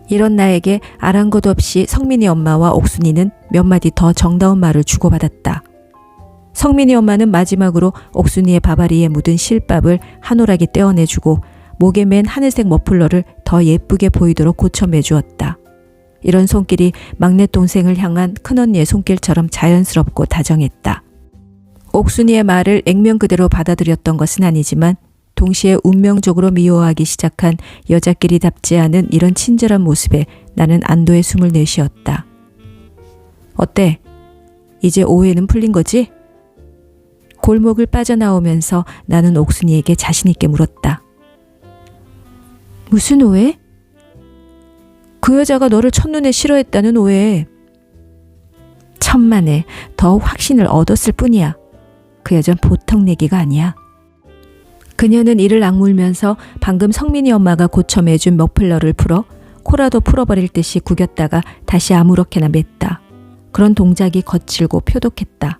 이런 나에게 아랑곳 없이 성민이 엄마와 옥순이는 몇 마디 더 정다운 말을 주고받았다. 성민이 엄마는 마지막으로 옥순이의 바바리에 묻은 실밥을 한 오락이 떼어내주고 목에 맨 하늘색 머플러를 더 예쁘게 보이도록 고쳐 매주었다. 이런 손길이 막내 동생을 향한 큰언니의 손길처럼 자연스럽고 다정했다. 옥순이의 말을 액면 그대로 받아들였던 것은 아니지만 동시에 운명적으로 미워하기 시작한 여자끼리답지 않은 이런 친절한 모습에 나는 안도의 숨을 내쉬었다. 어때? 이제 오해는 풀린 거지? 골목을 빠져나오면서 나는 옥순이에게 자신 있게 물었다. 무슨 오해? 그 여자가 너를 첫눈에 싫어했다는 오해. 천만에 더 확신을 얻었을 뿐이야. 그 여자는 보통 내기가 아니야. 그녀는 이를 악물면서 방금 성민이 엄마가 고쳐 매준 머플러를 풀어 코라도 풀어버릴 듯이 구겼다가 다시 아무렇게나 맸다. 그런 동작이 거칠고 표독했다.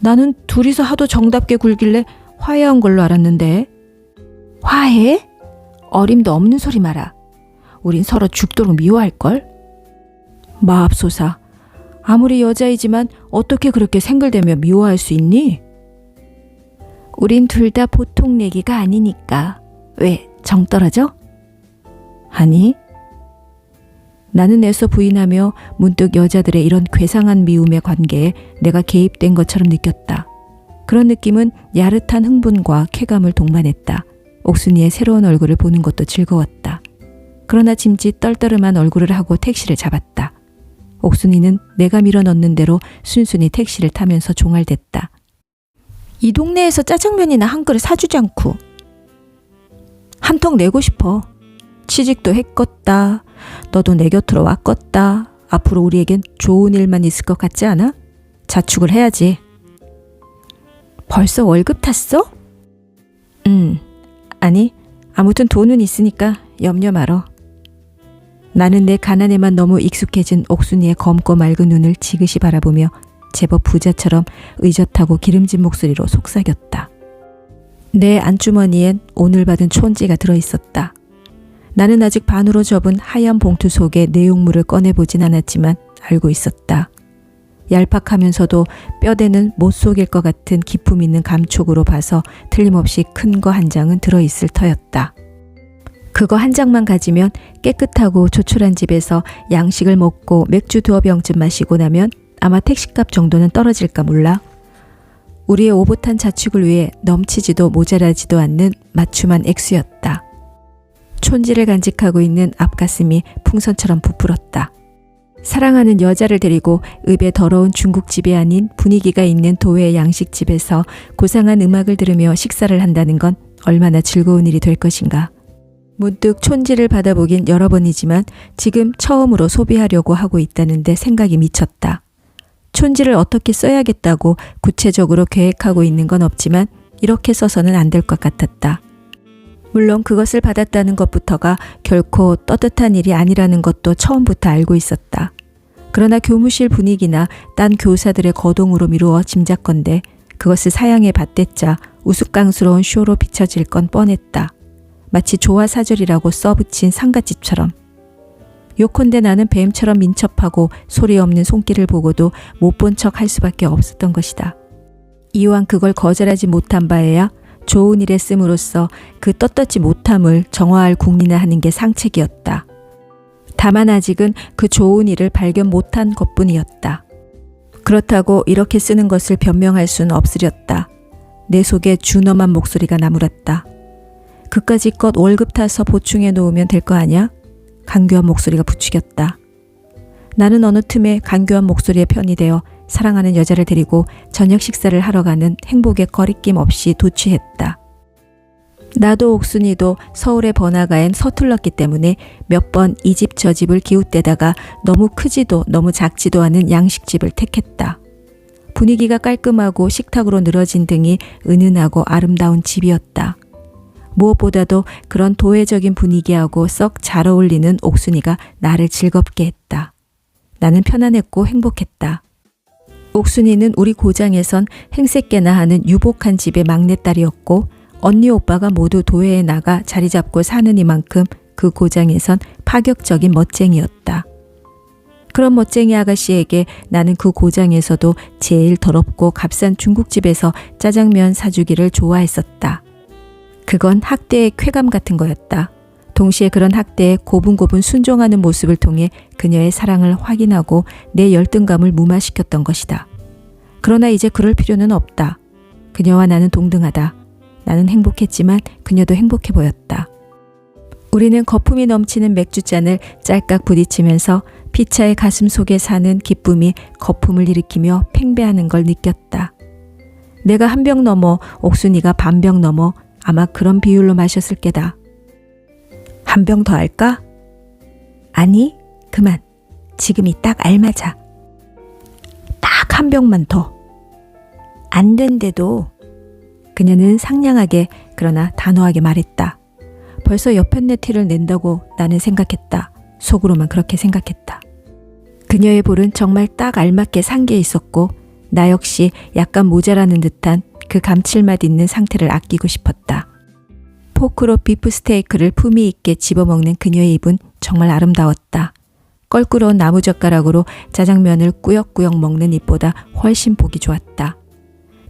나는 둘이서 하도 정답게 굴길래 화해한 걸로 알았는데. 화해? 어림도 없는 소리 마라. 우린 서로 죽도록 미워할걸? 마압소사. 아무리 여자이지만 어떻게 그렇게 생글대며 미워할 수 있니? 우린 둘 다 보통 내기가 아니니까. 왜, 정 떨어져? 아니. 나는 애써 부인하며 문득 여자들의 이런 괴상한 미움의 관계에 내가 개입된 것처럼 느꼈다. 그런 느낌은 야릇한 흥분과 쾌감을 동반했다. 옥순이의 새로운 얼굴을 보는 것도 즐거웠다. 그러나 짐짓 떨떠름한 얼굴을 하고 택시를 잡았다. 옥순이는 내가 밀어넣는 대로 순순히 택시를 타면서 종알댔다. 이 동네에서 짜장면이나 한 그릇 사주지 않고. 한턱 내고 싶어. 취직도 했겄다. 너도 내 곁으로 왔겄다. 앞으로 우리에겐 좋은 일만 있을 것 같지 않아? 자축을 해야지. 벌써 월급 탔어? 아니, 아무튼 돈은 있으니까 염려 말어. 나는 내 가난에만 너무 익숙해진 옥순이의 검고 맑은 눈을 지그시 바라보며 제법 부자처럼 의젓하고 기름진 목소리로 속삭였다. 내 안주머니엔 오늘 받은 촌지가 들어있었다. 나는 아직 반으로 접은 하얀 봉투 속에 내용물을 꺼내보진 않았지만 알고 있었다. 얄팍하면서도 뼈대는 못 속일 것 같은 기품 있는 감촉으로 봐서 틀림없이 큰 거 한 장은 들어있을 터였다. 그거 한 장만 가지면 깨끗하고 조촐한 집에서 양식을 먹고 맥주 2병쯤 마시고 나면 아마 택시값 정도는 떨어질까 몰라. 우리의 오붓한 자축을 위해 넘치지도 모자라지도 않는 맞춤한 액수였다. 촌지를 간직하고 있는 앞가슴이 풍선처럼 부풀었다. 사랑하는 여자를 데리고 읍의 더러운 중국집이 아닌 분위기가 있는 도회 양식집에서 고상한 음악을 들으며 식사를 한다는 건 얼마나 즐거운 일이 될 것인가. 문득 촌지를 받아보긴 여러 번이지만 지금 처음으로 소비하려고 하고 있다는데 생각이 미쳤다. 촌지를 어떻게 써야겠다고 구체적으로 계획하고 있는 건 없지만 이렇게 써서는 안 될 것 같았다. 물론 그것을 받았다는 것부터가 결코 떳떳한 일이 아니라는 것도 처음부터 알고 있었다. 그러나 교무실 분위기나 딴 교사들의 거동으로 미루어 짐작건대 그것을 사양에 받댔자 우스꽝스러운 쇼로 비춰질 건 뻔했다. 마치 조화사절이라고 써붙인 상갓집처럼. 요컨대 나는 뱀처럼 민첩하고 소리 없는 손길을 보고도 못 본 척 할 수밖에 없었던 것이다. 이왕 그걸 거절하지 못한 바에야 좋은 일에 씀으로써 그 떳떳지 못함을 정화할 궁리나 하는 게 상책이었다. 다만 아직은 그 좋은 일을 발견 못한 것뿐이었다. 그렇다고 이렇게 쓰는 것을 변명할 수는 없으렸다. 내 속에 준엄한 목소리가 나물었다. 그까짓 것 월급 타서 보충해 놓으면 될 거 아냐? 간교한 목소리가 부추겼다. 나는 어느 틈에 간교한 목소리에 편이 되어 사랑하는 여자를 데리고 저녁 식사를 하러 가는 행복의 거리낌 없이 도취했다. 나도 옥순이도 서울의 번화가엔 서툴렀기 때문에 몇 번 이 집 저 집을 기웃대다가 너무 크지도 너무 작지도 않은 양식집을 택했다. 분위기가 깔끔하고 식탁으로 늘어진 등이 은은하고 아름다운 집이었다. 무엇보다도 그런 도회적인 분위기하고 썩 잘 어울리는 옥순이가 나를 즐겁게 했다. 나는 편안했고 행복했다. 옥순이는 우리 고장에선 행색계나 하는 유복한 집의 막내딸이었고 언니 오빠가 모두 도회에 나가 자리 잡고 사는 이만큼 그 고장에선 파격적인 멋쟁이였다. 그런 멋쟁이 아가씨에게 나는 그 고장에서도 제일 더럽고 값싼 중국집에서 짜장면 사주기를 좋아했었다. 그건 학대의 쾌감 같은 거였다. 동시에 그런 학대에 고분고분 순종하는 모습을 통해 그녀의 사랑을 확인하고 내 열등감을 무마시켰던 것이다. 그러나 이제 그럴 필요는 없다. 그녀와 나는 동등하다. 나는 행복했지만 그녀도 행복해 보였다. 우리는 거품이 넘치는 맥주잔을 짤깍 부딪히면서 피차의 가슴 속에 사는 기쁨이 거품을 일으키며 팽배하는 걸 느꼈다. 내가 한 병 넘어 옥순이가 반 병 넘어 아마 그런 비율로 마셨을 게다. 한 병 더 할까? 아니, 그만. 지금이 딱 알맞아. 딱 한 병만 더. 안 된대도. 그녀는 상냥하게 그러나 단호하게 말했다. 벌써 여편네 티를 낸다고 나는 생각했다. 속으로만 그렇게 생각했다. 그녀의 볼은 정말 딱 알맞게 상기에 있었고 나 역시 약간 모자라는 듯한 그 감칠맛 있는 상태를 아끼고 싶었다. 포크로 비프 스테이크를 품위 있게 집어먹는 그녀의 입은 정말 아름다웠다. 껄끄러운 나무젓가락으로 짜장면을 꾸역꾸역 먹는 입보다 훨씬 보기 좋았다.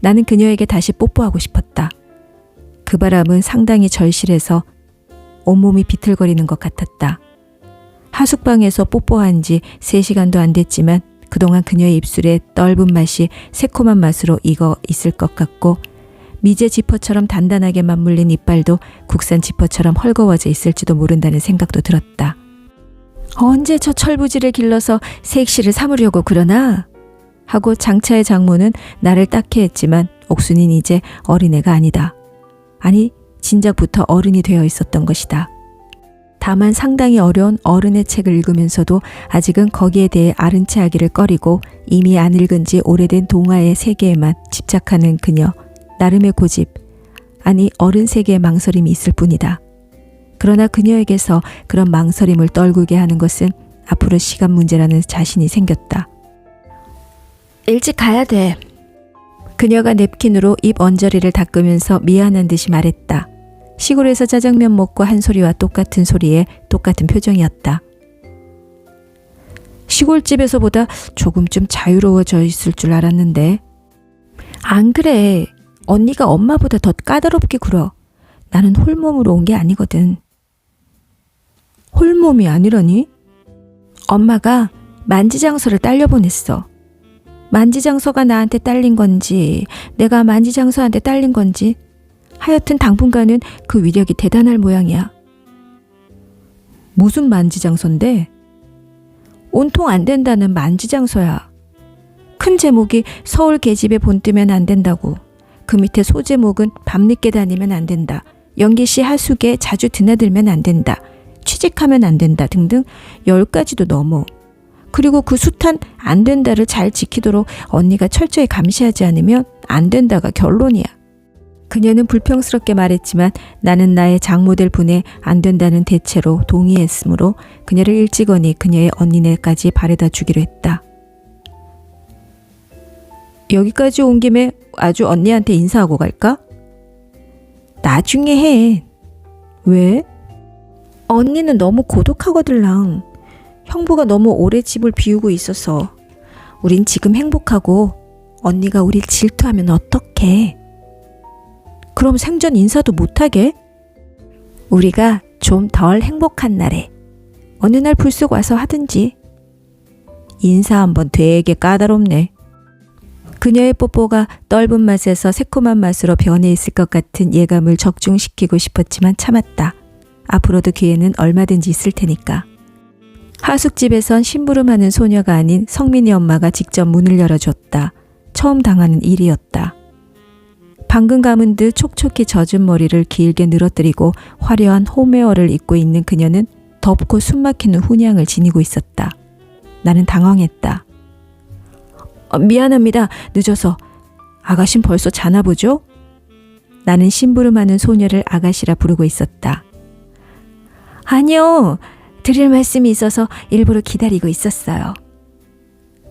나는 그녀에게 다시 뽀뽀하고 싶었다. 그 바람은 상당히 절실해서 온몸이 비틀거리는 것 같았다. 하숙방에서 뽀뽀한 지 3시간도 안 됐지만 그동안 그녀의 입술에 떫은 맛이 새콤한 맛으로 익어 있을 것 같고 미제 지퍼처럼 단단하게 맞물린 이빨도 국산 지퍼처럼 헐거워져 있을지도 모른다는 생각도 들었다. 언제 저 철부지를 길러서 섹시를 삼으려고 그러나? 하고 장차의 장모는 나를 딱해 했지만 옥순이는 이제 어린애가 아니다. 아니, 진작부터 어른이 되어 있었던 것이다. 다만 상당히 어려운 어른의 책을 읽으면서도 아직은 거기에 대해 아른 채 하기를 꺼리고 이미 안 읽은 지 오래된 동화의 세계에만 집착하는 그녀, 나름의 고집, 아니 어른 세계의 망설임이 있을 뿐이다. 그러나 그녀에게서 그런 망설임을 떨구게 하는 것은 앞으로 시간 문제라는 자신이 생겼다. 일찍 가야 돼. 그녀가 냅킨으로 입 언저리를 닦으면서 미안한 듯이 말했다. 시골에서 짜장면 먹고 한 소리와 똑같은 소리에 똑같은 표정이었다. 시골집에서보다 조금쯤 자유로워져 있을 줄 알았는데. 안 그래. 언니가 엄마보다 더 까다롭게 굴어. 나는 홀몸으로 온 게 아니거든. 홀몸이 아니라니? 엄마가 만지장서를 딸려보냈어. 만지장서가 나한테 딸린 건지 내가 만지장서한테 딸린 건지 하여튼 당분간은 그 위력이 대단할 모양이야. 무슨 만지장서인데? 온통 안 된다는 만지장서야. 큰 제목이 서울 계집에 본뜨면 안 된다고. 그 밑에 소제목은 밤늦게 다니면 안 된다. 연기시 하숙에 자주 드나들면 안 된다. 취직하면 안 된다 등등 10가지도 넘어. 그리고 그 숱한 안 된다를 잘 지키도록 언니가 철저히 감시하지 않으면 안 된다가 결론이야. 그녀는 불평스럽게 말했지만 나는 나의 장모될 분에 안 된다는 대체로 동의했으므로 그녀를 일찍거니 그녀의 언니네까지 바래다 주기로 했다. 여기까지 온 김에 아주 언니한테 인사하고 갈까? 나중에 해. 왜? 언니는 너무 고독하거들랑. 형부가 너무 오래 집을 비우고 있어서. 우린 지금 행복하고 언니가 우릴 질투하면 어떡해. 그럼 생전 인사도 못하게? 우리가 좀 덜 행복한 날에 어느 날 불쑥 와서 하든지. 인사 한번 되게 까다롭네. 그녀의 뽀뽀가 떫은 맛에서 새콤한 맛으로 변해 있을 것 같은 예감을 적중시키고 싶었지만 참았다. 앞으로도 기회는 얼마든지 있을 테니까. 하숙집에선 심부름하는 소녀가 아닌 성민이 엄마가 직접 문을 열어줬다. 처음 당하는 일이었다. 방금 감은 듯 촉촉히 젖은 머리를 길게 늘어뜨리고 화려한 홈웨어를 입고 있는 그녀는 덥고 숨막히는 훈향을 지니고 있었다. 나는 당황했다. 미안합니다. 늦어서. 아가씨는 벌써 자나 보죠? 나는 심부름하는 소녀를 아가씨라 부르고 있었다. 아니요. 드릴 말씀이 있어서 일부러 기다리고 있었어요.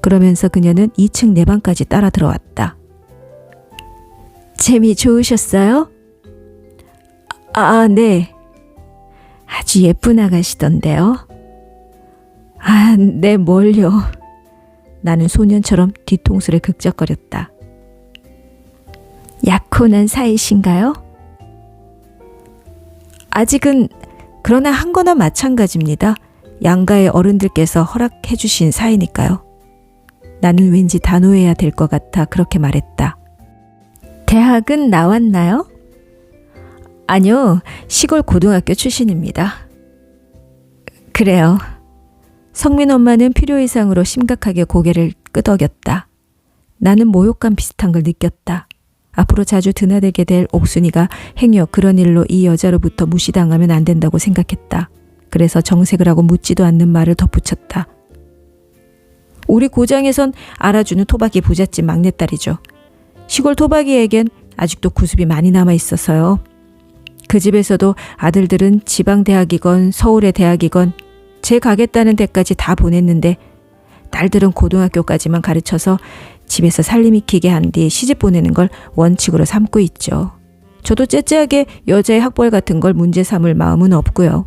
그러면서 그녀는 2층 내 방까지 따라 들어왔다. 재미 좋으셨어요? 네. 아주 예쁜 아가씨던데요. 네, 뭘요. 나는 소년처럼 뒤통수를 극적거렸다. 약혼한 사이신가요? 아직은. 그러나 한 거나 마찬가지입니다. 양가의 어른들께서 허락해 주신 사이니까요. 나는 왠지 단호해야 될 것 같아 그렇게 말했다. 대학은 나왔나요? 아니요. 시골 고등학교 출신입니다. 그래요. 성민 엄마는 필요 이상으로 심각하게 고개를 끄덕였다. 나는 모욕감 비슷한 걸 느꼈다. 앞으로 자주 드나들게 될 옥순이가 행여 그런 일로 이 여자로부터 무시당하면 안 된다고 생각했다. 그래서 정색을 하고 묻지도 않는 말을 덧붙였다. 우리 고장에선 알아주는 토박이 부잣집 막내딸이죠. 시골 토박이에겐 아직도 구습이 많이 남아 있어서요. 그 집에서도 아들들은 지방대학이건 서울의 대학이건 제 가겠다는 데까지 다 보냈는데 딸들은 고등학교까지만 가르쳐서 집에서 살림이키게 한 뒤 시집 보내는 걸 원칙으로 삼고 있죠. 저도 째째하게 여자의 학벌 같은 걸 문제 삼을 마음은 없고요.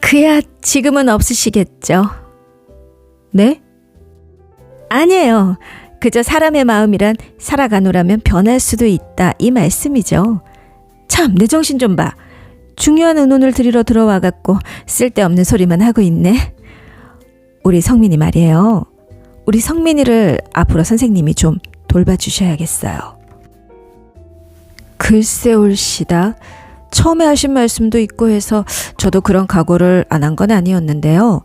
그야 지금은 없으시겠죠. 네? 아니에요. 그저 사람의 마음이란 살아가노라면 변할 수도 있다 이 말씀이죠. 참, 내 정신 좀 봐. 중요한 의논을 드리러 들어와갖고 쓸데없는 소리만 하고 있네. 우리 성민이 말이에요. 우리 성민이를 앞으로 선생님이 좀 돌봐주셔야겠어요. 글쎄 올시다. 처음에 하신 말씀도 있고 해서 저도 그런 각오를 안 한 건 아니었는데요.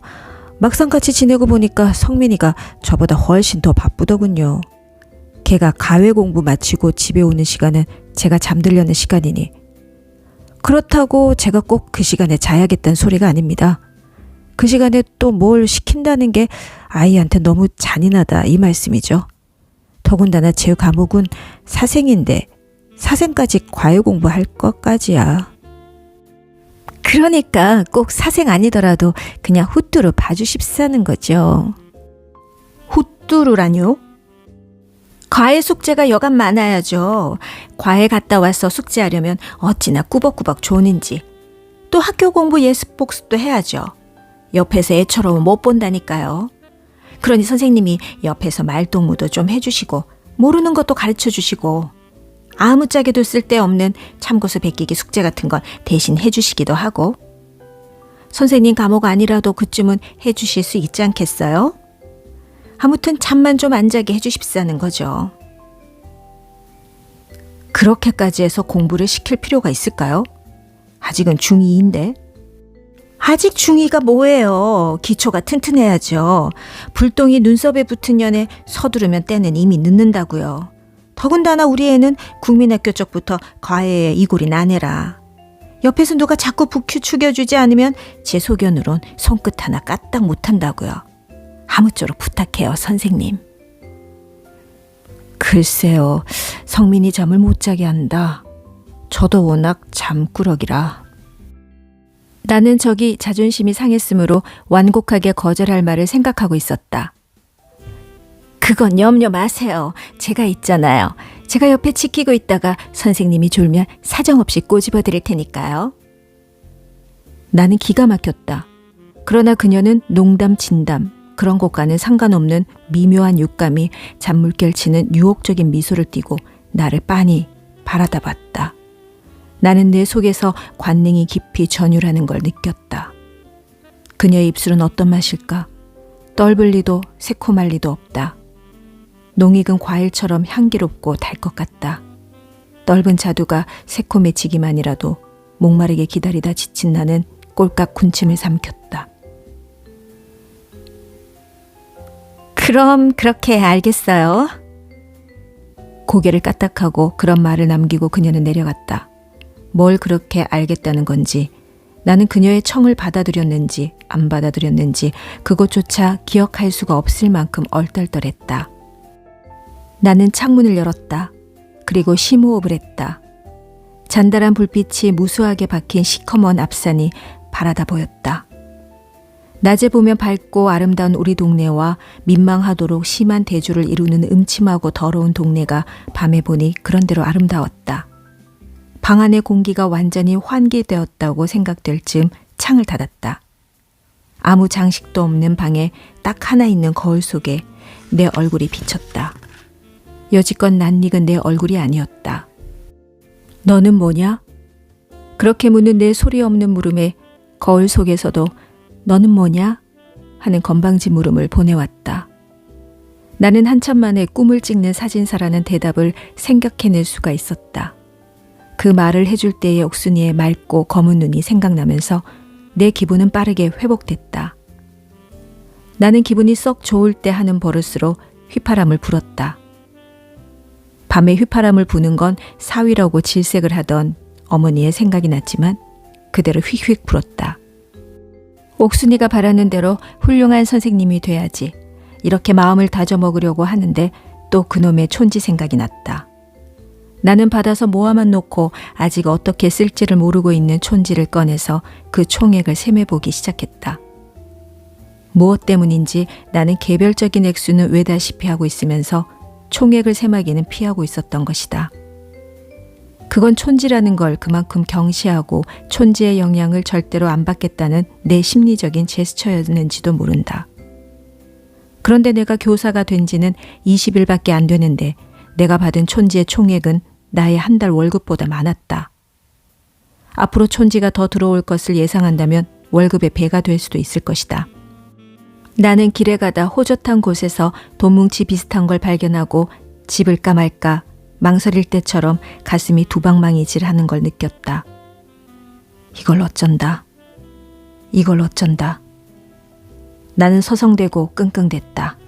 막상 같이 지내고 보니까 성민이가 저보다 훨씬 더 바쁘더군요. 걔가 가외 공부 마치고 집에 오는 시간은 제가 잠들려는 시간이니 그렇다고 제가 꼭 그 시간에 자야겠다는 소리가 아닙니다. 그 시간에 또 뭘 시킨다는 게 아이한테 너무 잔인하다 이 말씀이죠. 더군다나 제 과목은 사생인데 사생까지 과외 공부할 것까지야. 그러니까 꼭 사생 아니더라도 그냥 후뚜루 봐주십사는 거죠. 후뚜루라뇨? 과외 숙제가 여간 많아야죠. 과외 갔다 와서 숙제하려면 어찌나 꾸벅꾸벅 조는지. 또 학교 공부 예습 복습도 해야죠. 옆에서 애처럼 못 본다니까요. 그러니 선생님이 옆에서 말동무도 좀 해주시고 모르는 것도 가르쳐주시고 아무짝에도 쓸데없는 참고서 베끼기 숙제 같은 건 대신 해주시기도 하고 선생님 과목 아니라도 그쯤은 해주실 수 있지 않겠어요? 아무튼 잠만 좀 안 자게 해주십사는 거죠. 그렇게까지 해서 공부를 시킬 필요가 있을까요? 아직은 중2인데. 아직 중2가 뭐예요. 기초가 튼튼해야죠. 불똥이 눈썹에 붙은 년에 서두르면 때는 이미 늦는다고요. 더군다나 우리 애는 국민학교 쪽부터 과외에 이골이 나네라. 옆에서 누가 자꾸 부추겨주지 않으면 제 소견으론 손끝 하나 까딱 못한다고요. 아무쪼록 부탁해요, 선생님. 글쎄요, 성민이 잠을 못 자게 한다. 저도 워낙 잠꾸러기라. 나는 저기 자존심이 상했으므로 완곡하게 거절할 말을 생각하고 있었다. 그건 염려 마세요. 제가 있잖아요. 제가 옆에 지키고 있다가 선생님이 졸면 사정없이 꼬집어 드릴 테니까요. 나는 기가 막혔다. 그러나 그녀는 농담 진담 그런 것과는 상관없는 미묘한 육감이 잔물결 치는 유혹적인 미소를 띠고 나를 빤히 바라다 봤다. 나는 내 속에서 관능이 깊이 전율하는 걸 느꼈다. 그녀의 입술은 어떤 맛일까? 떫을 리도 새콤할 리도 없다. 농익은 과일처럼 향기롭고 달 것 같다. 떫은 자두가 새콤해지기만이라도 목마르게 기다리다 지친 나는 꼴깍 군침을 삼켰다. 그럼 그렇게 알겠어요. 고개를 까딱하고 그런 말을 남기고 그녀는 내려갔다. 뭘 그렇게 알겠다는 건지, 나는 그녀의 청을 받아들였는지 안 받아들였는지 그것조차 기억할 수가 없을 만큼 얼떨떨했다. 나는 창문을 열었다. 그리고 심호흡을 했다. 잔달한 불빛이 무수하게 박힌 시커먼 앞산이 바라다 보였다. 낮에 보면 밝고 아름다운 우리 동네와 민망하도록 심한 대조를 이루는 음침하고 더러운 동네가 밤에 보니 그런대로 아름다웠다. 방 안의 공기가 완전히 환기되었다고 생각될 즈음 창을 닫았다. 아무 장식도 없는 방에 딱 하나 있는 거울 속에 내 얼굴이 비쳤다. 여지껏 낯익은 내 얼굴이 아니었다. 너는 뭐냐? 그렇게 묻는 내 소리 없는 물음에 거울 속에서도 너는 뭐냐? 하는 건방진 물음을 보내왔다. 나는 한참 만에 꿈을 찍는 사진사라는 대답을 생각해낼 수가 있었다. 그 말을 해줄 때의 옥순이의 맑고 검은 눈이 생각나면서 내 기분은 빠르게 회복됐다. 나는 기분이 썩 좋을 때 하는 버릇으로 휘파람을 불었다. 밤에 휘파람을 부는 건 사위라고 질색을 하던 어머니의 생각이 났지만 그대로 휙휙 불었다. 옥순이가 바라는 대로 훌륭한 선생님이 돼야지. 이렇게 마음을 다져 먹으려고 하는데 또 그놈의 촌지 생각이 났다. 나는 받아서 모아만 놓고 아직 어떻게 쓸지를 모르고 있는 촌지를 꺼내서 그 총액을 셈해보기 시작했다. 무엇 때문인지 나는 개별적인 액수는 외다시피 하고 있으면서 총액을 셈하기는 피하고 있었던 것이다. 그건 촌지라는 걸 그만큼 경시하고 촌지의 영향을 절대로 안 받겠다는 내 심리적인 제스처였는지도 모른다. 그런데 내가 교사가 된 지는 20일밖에 안 되는데 내가 받은 촌지의 총액은 나의 한 달 월급보다 많았다. 앞으로 촌지가 더 들어올 것을 예상한다면 월급의 배가 될 수도 있을 것이다. 나는 길에 가다 호젓한 곳에서 돈뭉치 비슷한 걸 발견하고 집을까 말까 망설일 때처럼 가슴이 두방망이질하는 걸 느꼈다. 이걸 어쩐다. 이걸 어쩐다. 나는 서성대고 끙끙댔다.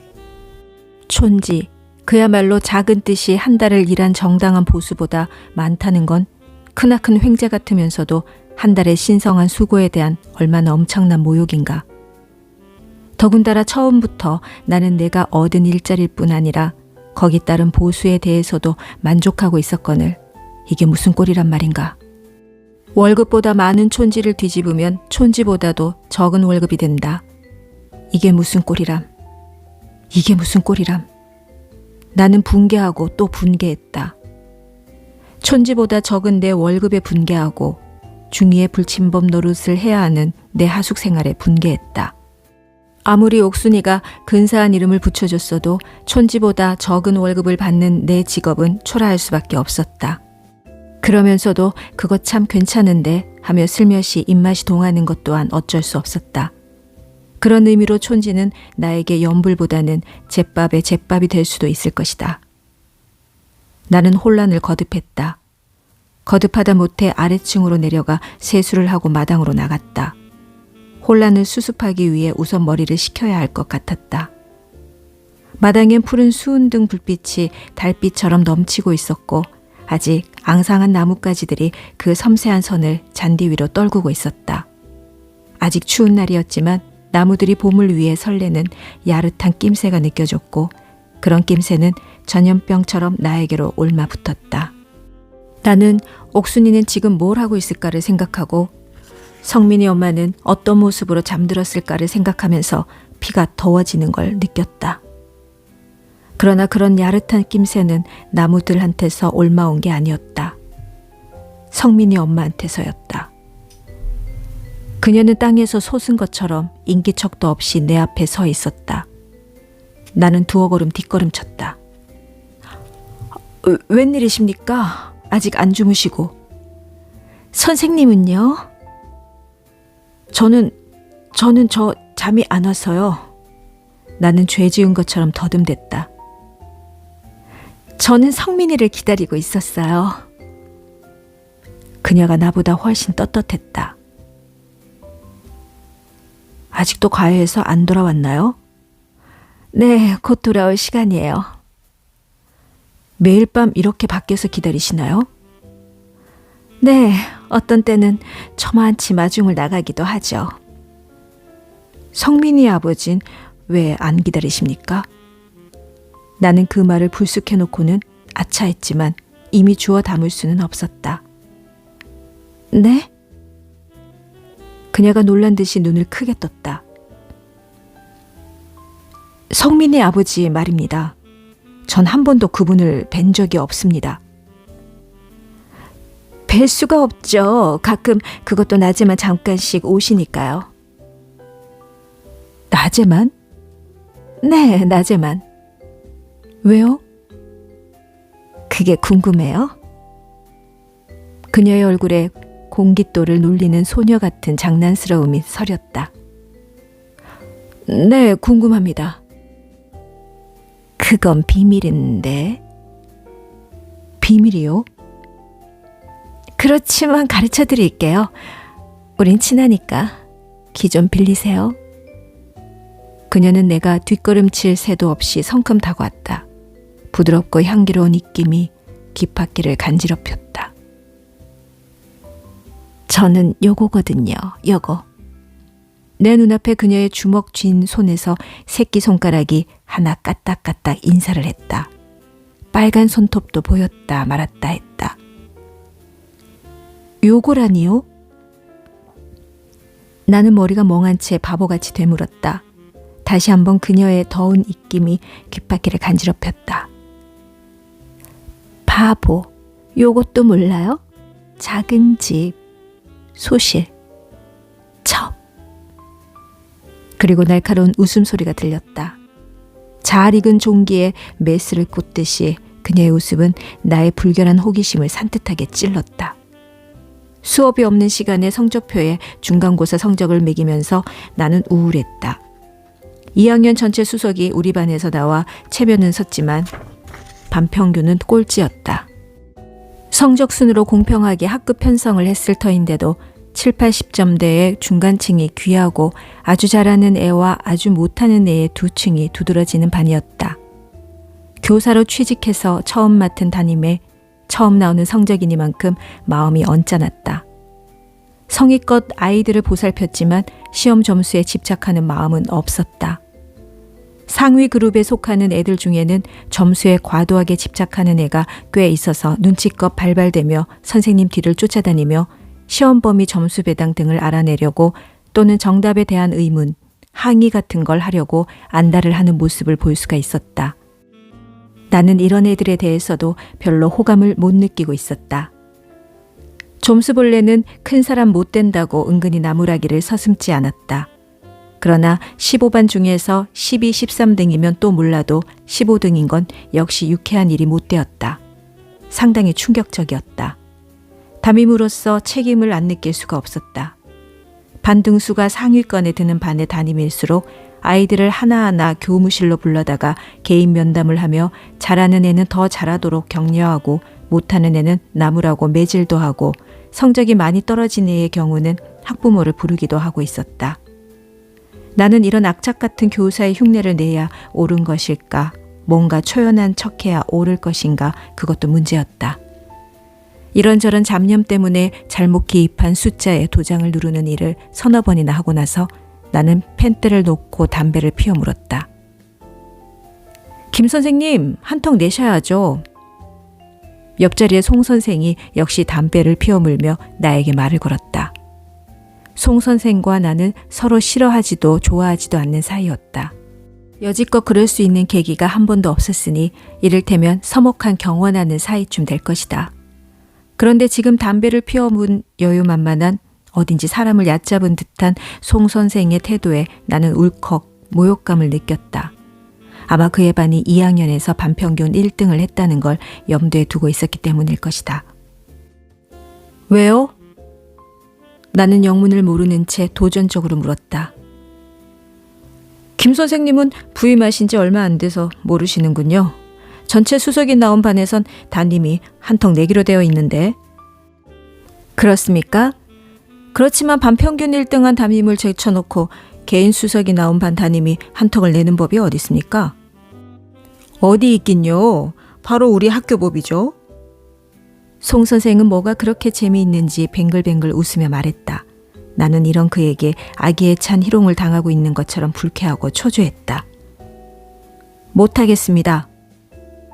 촌지, 그야말로 작은 뜻이 한 달을 일한 정당한 보수보다 많다는 건 크나큰 횡재 같으면서도 한 달의 신성한 수고에 대한 얼마나 엄청난 모욕인가. 더군다나 처음부터 나는 내가 얻은 일자리일 뿐 아니라 거기 따른 보수에 대해서도 만족하고 있었거늘 이게 무슨 꼴이란 말인가. 월급보다 많은 촌지를 뒤집으면 촌지보다도 적은 월급이 된다. 이게 무슨 꼴이람. 이게 무슨 꼴이람. 나는 분개하고 또 분개했다. 촌지보다 적은 내 월급에 분개하고 중위의 불침범 노릇을 해야 하는 내 하숙 생활에 분개했다. 아무리 옥순이가 근사한 이름을 붙여줬어도 촌지보다 적은 월급을 받는 내 직업은 초라할 수밖에 없었다. 그러면서도 그것 참 괜찮은데 하며 슬며시 입맛이 동하는 것 또한 어쩔 수 없었다. 그런 의미로 촌지는 나에게 연불보다는 잿밥에 잿밥이 될 수도 있을 것이다. 나는 혼란을 거듭했다. 거듭하다 못해 아래층으로 내려가 세수를 하고 마당으로 나갔다. 혼란을 수습하기 위해 우선 머리를 식혀야 할 것 같았다. 마당엔 푸른 수은등 불빛이 달빛처럼 넘치고 있었고 아직 앙상한 나뭇가지들이 그 섬세한 선을 잔디 위로 떨구고 있었다. 아직 추운 날이었지만 나무들이 봄을 위해 설레는 야릇한 낌새가 느껴졌고 그런 낌새는 전염병처럼 나에게로 옮아붙었다. 나는 옥순이는 지금 뭘 하고 있을까를 생각하고 성민이 엄마는 어떤 모습으로 잠들었을까를 생각하면서 피가 더워지는 걸 느꼈다. 그러나 그런 야릇한 낌새는 나무들한테서 옮아온 게 아니었다. 성민이 엄마한테서였다. 그녀는 땅에서 솟은 것처럼 인기척도 없이 내 앞에 서 있었다. 나는 두어 걸음 뒷걸음쳤다. 웬일이십니까? 아직 안 주무시고. 선생님은요? 저는 저 잠이 안 와서요. 나는 죄 지은 것처럼 더듬댔다. 저는 성민이를 기다리고 있었어요. 그녀가 나보다 훨씬 떳떳했다. 아직도 과외에서 안 돌아왔나요? 네, 곧 돌아올 시간이에요. 매일 밤 이렇게 밖에서 기다리시나요? 네, 어떤 때는 저만치 마중을 나가기도 하죠. 성민이 아버진 왜 안 기다리십니까? 나는 그 말을 불쑥해놓고는 아차했지만 이미 주워 담을 수는 없었다. 네? 그녀가 놀란 듯이 눈을 크게 떴다. 성민이 아버지 말입니다. 전 한 번도 그분을 뵌 적이 없습니다. 뵐 수가 없죠. 가끔 그것도 낮에만 잠깐씩 오시니까요. 낮에만? 네, 낮에만. 왜요? 그게 궁금해요? 그녀의 얼굴에 공깃돌을 놀리는 소녀 같은 장난스러움이 서렸다. 네, 궁금합니다. 그건 비밀인데. 비밀이요? 그렇지만 가르쳐 드릴게요. 우린 친하니까 기 좀 빌리세요. 그녀는 내가 뒷걸음칠 새도 없이 성큼 다가왔다. 부드럽고 향기로운 입김이 귓바퀴를 간지럽혔다. 저는 요거거든요, 요거. 내 눈앞에 그녀의 주먹 쥔 손에서 새끼손가락이 하나 까딱까딱 인사를 했다. 빨간 손톱도 보였다 말았다 했다. 요거라니요? 나는 머리가 멍한 채 바보같이 되물었다. 다시 한번 그녀의 더운 입김이 귓바퀴를 간지럽혔다. 바보, 요것도 몰라요? 작은 집, 소실, 첩. 그리고 날카로운 웃음소리가 들렸다. 잘 익은 종기에 메스를 꽂듯이 그녀의 웃음은 나의 불결한 호기심을 산뜻하게 찔렀다. 수업이 없는 시간에 성적표에 중간고사 성적을 매기면서 나는 우울했다. 2학년 전체 수석이 우리 반에서 나와 체면은 섰지만 반평균은 꼴찌였다. 성적순으로 공평하게 학급 편성을 했을 터인데도 7, 80점대의 중간층이 귀하고 아주 잘하는 애와 아주 못하는 애의 두 층이 두드러지는 반이었다. 교사로 취직해서 처음 맡은 담임에 처음 나오는 성적이니만큼 마음이 언짢았다. 성의껏 아이들을 보살폈지만 시험 점수에 집착하는 마음은 없었다. 상위 그룹에 속하는 애들 중에는 점수에 과도하게 집착하는 애가 꽤 있어서 눈치껏 발발대며 선생님 뒤를 쫓아다니며 시험 범위 점수 배당 등을 알아내려고 또는 정답에 대한 의문, 항의 같은 걸 하려고 안달을 하는 모습을 볼 수가 있었다. 나는 이런 애들에 대해서도 별로 호감을 못 느끼고 있었다. 좀수벌레는 큰 사람 못 된다고 은근히 나무라기를 서슴지 않았다. 그러나 15반 중에서 12, 13등이면 또 몰라도 15등인 건 역시 유쾌한 일이 못 되었다. 상당히 충격적이었다. 담임으로서 책임을 안 느낄 수가 없었다. 반등수가 상위권에 드는 반의 담임일수록 아이들을 하나하나 교무실로 불러다가 개인 면담을 하며 잘하는 애는 더 잘하도록 격려하고 못하는 애는 나무라고 매질도 하고 성적이 많이 떨어진 애의 경우는 학부모를 부르기도 하고 있었다. 나는 이런 악착 같은 교사의 흉내를 내야 옳은 것일까? 뭔가 초연한 척해야 옳을 것인가? 그것도 문제였다. 이런저런 잡념 때문에 잘못 기입한 숫자에 도장을 누르는 일을 서너 번이나 하고 나서 나는 펜대를 놓고 담배를 피워 물었다. 김 선생님, 한 턱 내셔야죠. 옆자리에 송 선생이 역시 담배를 피워 물며 나에게 말을 걸었다. 송 선생과 나는 서로 싫어하지도 좋아하지도 않는 사이였다. 여지껏 그럴 수 있는 계기가 한 번도 없었으니 이를테면 서먹한 경원하는 사이쯤 될 것이다. 그런데 지금 담배를 피워문 여유만만한 어딘지 사람을 얕잡은 듯한 송 선생의 태도에 나는 울컥 모욕감을 느꼈다. 아마 그의 반이 2학년에서 반평균 1등을 했다는 걸 염두에 두고 있었기 때문일 것이다. 왜요? 나는 영문을 모르는 채 도전적으로 물었다. 김 선생님은 부임하신 지 얼마 안 돼서 모르시는군요. 전체 수석이 나온 반에선 담임이 한턱 내기로 되어 있는데. 그렇습니까? 그렇지만 반평균 1등한 담임을 제쳐놓고 개인 수석이 나온 반 담임이 한턱을 내는 법이 어디 있습니까? 어디 있긴요. 바로 우리 학교 법이죠. 송 선생은 뭐가 그렇게 재미있는지 뱅글뱅글 웃으며 말했다. 나는 이런 그에게 아기에 찬 희롱을 당하고 있는 것처럼 불쾌하고 초조했다. 못하겠습니다.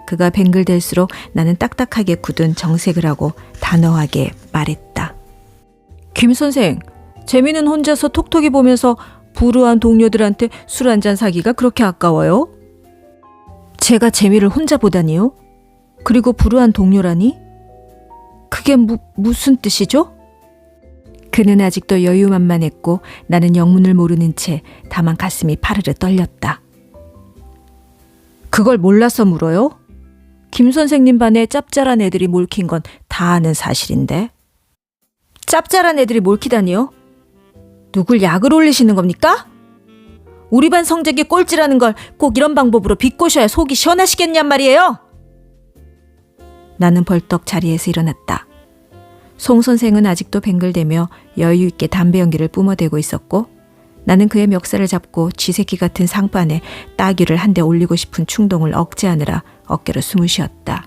그가 뱅글댈수록 나는 딱딱하게 굳은 정색을 하고 단호하게 말했다. 김 선생, 재미는 혼자서 톡톡이 보면서 불우한 동료들한테 술 한잔 사기가 그렇게 아까워요? 제가 재미를 혼자 보다니요? 그리고 불우한 동료라니? 그게 무슨 뜻이죠? 그는 아직도 여유만만했고 나는 영문을 모르는 채 다만 가슴이 파르르 떨렸다. 그걸 몰라서 물어요? 김 선생님 반에 짭짤한 애들이 몰킨 건 다 아는 사실인데. 짭짤한 애들이 몰키다니요? 누굴 약을 올리시는 겁니까? 우리 반 성적이 꼴찌라는 걸 꼭 이런 방법으로 비꼬셔야 속이 시원하시겠냔 말이에요. 나는 벌떡 자리에서 일어났다. 송 선생은 아직도 뱅글대며 여유 있게 담배 연기를 뿜어대고 있었고 나는 그의 멱살을 잡고 쥐새끼 같은 상반에 따귀를 한 대 올리고 싶은 충동을 억제하느라 어깨로 숨을 쉬었다.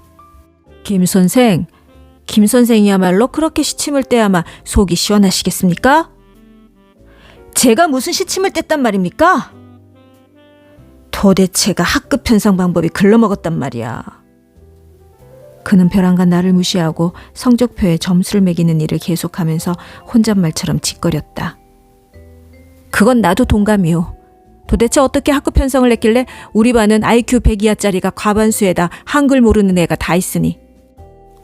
김 선생이야말로 그렇게 시침을 떼야만 속이 시원하시겠습니까? 제가 무슨 시침을 뗐단 말입니까? 도대체가 학급 편성 방법이 글러먹었단 말이야. 그는 벼랑간 나를 무시하고 성적표에 점수를 매기는 일을 계속하면서 혼잣말처럼 짓거렸다. 그건 나도 동감이요. 도대체 어떻게 학급 편성을 했길래 우리 반은 IQ 100 이하짜리가 과반수에다 한글 모르는 애가 다 있으니.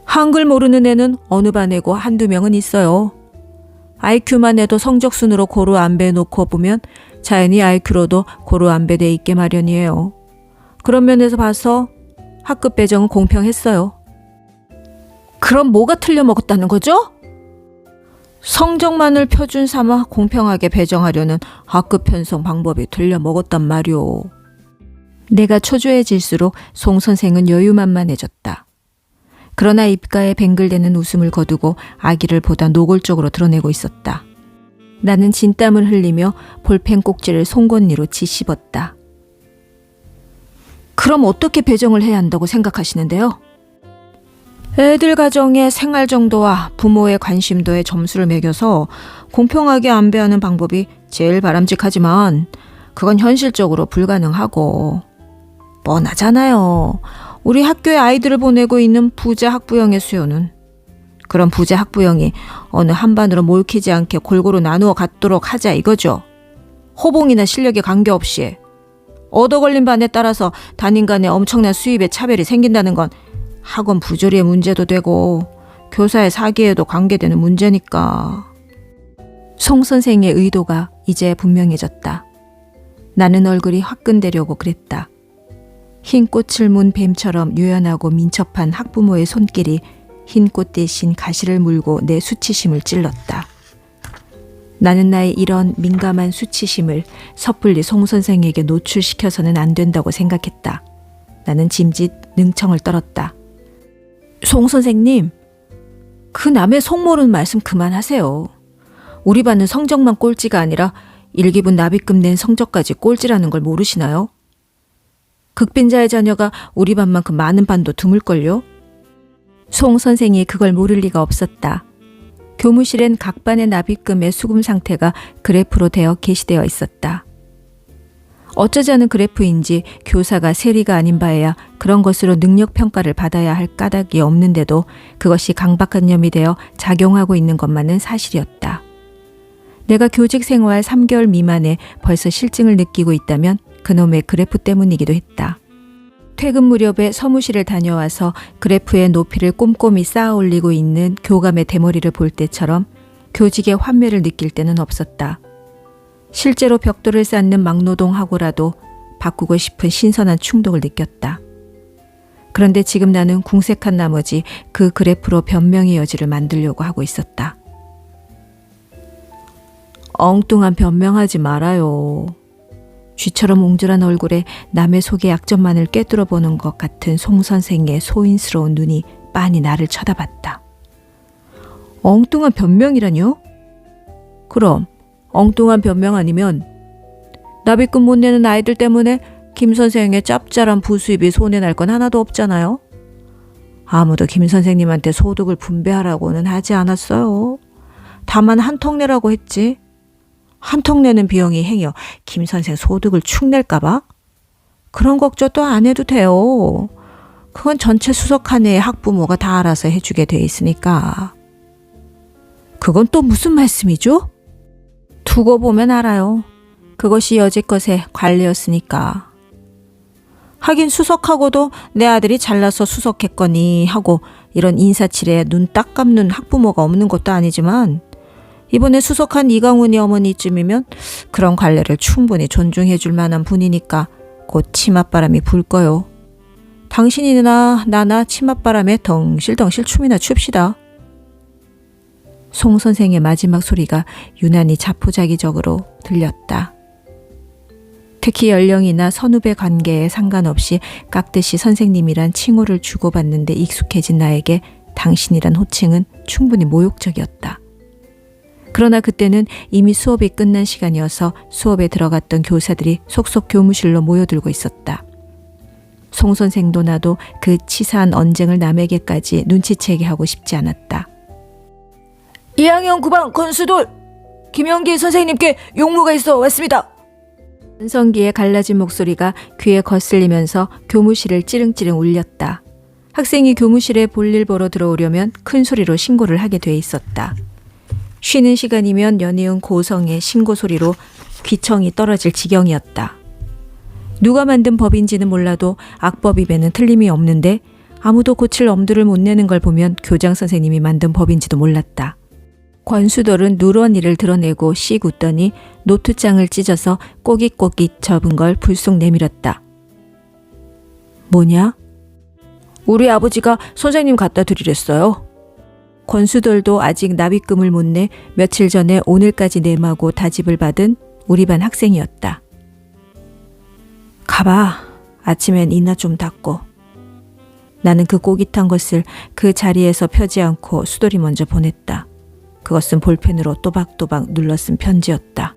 한글 모르는 애는 어느 반에고 한두 명은 있어요. IQ만 해도 성적순으로 고루 안배해놓고 보면 자연히 IQ로도 고루 안배돼 있게 마련이에요. 그런 면에서 봐서 학급 배정은 공평했어요. 그럼 뭐가 틀려먹었다는 거죠? 성적만을 표준 삼아 공평하게 배정하려는 학급 편성 방법이 틀려먹었단 말이오. 내가 초조해질수록 송 선생은 여유만만해졌다. 그러나 입가에 뱅글대는 웃음을 거두고 아기를 보다 노골적으로 드러내고 있었다. 나는 진땀을 흘리며 볼펜 꼭지를 송곳니로 지씹었다. 그럼 어떻게 배정을 해야 한다고 생각하시는데요? 애들 가정의 생활 정도와 부모의 관심도에 점수를 매겨서 공평하게 안배하는 방법이 제일 바람직하지만 그건 현실적으로 불가능하고 뻔하잖아요. 우리 학교에 아이들을 보내고 있는 부자 학부형의 수요는 그런 부자 학부형이 어느 한 반으로 몰키지 않게 골고루 나누어 갖도록 하자 이거죠. 호봉이나 실력에 관계없이 얻어 걸린 반에 따라서 담임 간의 엄청난 수입에 차별이 생긴다는 건 학원 부조리의 문제도 되고 교사의 사기에도 관계되는 문제니까. 송 선생의 의도가 이제 분명해졌다. 나는 얼굴이 화끈대려고 그랬다. 흰 꽃을 문 뱀처럼 유연하고 민첩한 학부모의 손길이 흰 꽃 대신 가시를 물고 내 수치심을 찔렀다. 나는 나의 이런 민감한 수치심을 섣불리 송 선생에게 노출시켜서는 안 된다고 생각했다. 나는 짐짓 능청을 떨었다. 송 선생님, 그 남의 속 모르는 말씀 그만하세요. 우리 반은 성적만 꼴찌가 아니라 일기분 납입금 낸 성적까지 꼴찌라는 걸 모르시나요? 극빈자의 자녀가 우리 반만큼 많은 반도 드물걸요? 송 선생이 그걸 모를 리가 없었다. 교무실엔 각 반의 납입금의 수금 상태가 그래프로 되어 게시되어 있었다. 어쩌자는 그래프인지 교사가 세리가 아닌 바에야 그런 것으로 능력평가를 받아야 할 까닭이 없는데도 그것이 강박관념이 되어 작용하고 있는 것만은 사실이었다. 내가 교직 생활 3개월 미만에 벌써 실증을 느끼고 있다면 그놈의 그래프 때문이기도 했다. 퇴근 무렵에 서무실을 다녀와서 그래프의 높이를 꼼꼼히 쌓아 올리고 있는 교감의 대머리를 볼 때처럼 교직의 환멸을 느낄 때는 없었다. 실제로 벽돌을 쌓는 막노동하고라도 바꾸고 싶은 신선한 충동을 느꼈다. 그런데 지금 나는 궁색한 나머지 그 그래프로 변명의 여지를 만들려고 하고 있었다. 엉뚱한 변명하지 말아요. 쥐처럼 옹졸한 얼굴에 남의 속의 약점만을 꿰뚫어 보는 것 같은 송 선생의 소인스러운 눈이 빤히 나를 쳐다봤다. 엉뚱한 변명이라뇨? 그럼 엉뚱한 변명 아니면 납입금 못 내는 아이들 때문에 김 선생의 짭짤한 부수입이 손해날 건 하나도 없잖아요. 아무도 김 선생님한테 소득을 분배하라고는 하지 않았어요. 다만 한턱 내라고 했지. 한턱 내는 비용이 행여 김 선생 소득을 축낼까 봐? 그런 걱정도 안 해도 돼요. 그건 전체 수석한 애의 학부모가 다 알아서 해주게 돼 있으니까. 그건 또 무슨 말씀이죠? 두고 보면 알아요. 그것이 여지껏의 관례였으니까. 하긴 수석하고도 내 아들이 잘나서 수석했거니 하고 이런 인사치레에 눈 딱 감는 학부모가 없는 것도 아니지만 이번에 수석한 이강훈이 어머니쯤이면 그런 관례를 충분히 존중해 줄 만한 분이니까 곧 치맛바람이 불 거요. 당신이나 나나 치맛바람에 덩실덩실 춤이나 춥시다. 송 선생의 마지막 소리가 유난히 자포자기적으로 들렸다. 특히 연령이나 선후배 관계에 상관없이 깍듯이 선생님이란 칭호를 주고받는데 익숙해진 나에게 당신이란 호칭은 충분히 모욕적이었다. 그러나 그때는 이미 수업이 끝난 시간이어서 수업에 들어갔던 교사들이 속속 교무실로 모여들고 있었다. 송 선생도 나도 그 치사한 언쟁을 남에게까지 눈치채게 하고 싶지 않았다. 2학년 9반 권수돌 김영기 선생님께 용무가 있어 왔습니다. 은성기의 갈라진 목소리가 귀에 거슬리면서 교무실을 찌릉찌릉 울렸다. 학생이 교무실에 볼일 보러 들어오려면 큰 소리로 신고를 하게 돼 있었다. 쉬는 시간이면 연이은 고성의 신고 소리로 귀청이 떨어질 지경이었다. 누가 만든 법인지는 몰라도 악법 위배는 틀림이 없는데 아무도 고칠 엄두를 못 내는 걸 보면 교장 선생님이 만든 법인지도 몰랐다. 권수돌은 누런이를 드러내고 씩 웃더니 노트장을 찢어서 꼬깃꼬깃 접은 걸 불쑥 내밀었다. 뭐냐? 우리 아버지가 선생님 갖다 드리랬어요. 권수돌도 아직 납입금을 못 내 며칠 전에 오늘까지 내마고 다집을 받은 우리 반 학생이었다. 가봐. 아침엔 이나 좀 닦고. 나는 그 꼬깃한 것을 그 자리에서 펴지 않고 수돌이 먼저 보냈다. 그것은 볼펜으로 또박또박 눌러 쓴 편지였다.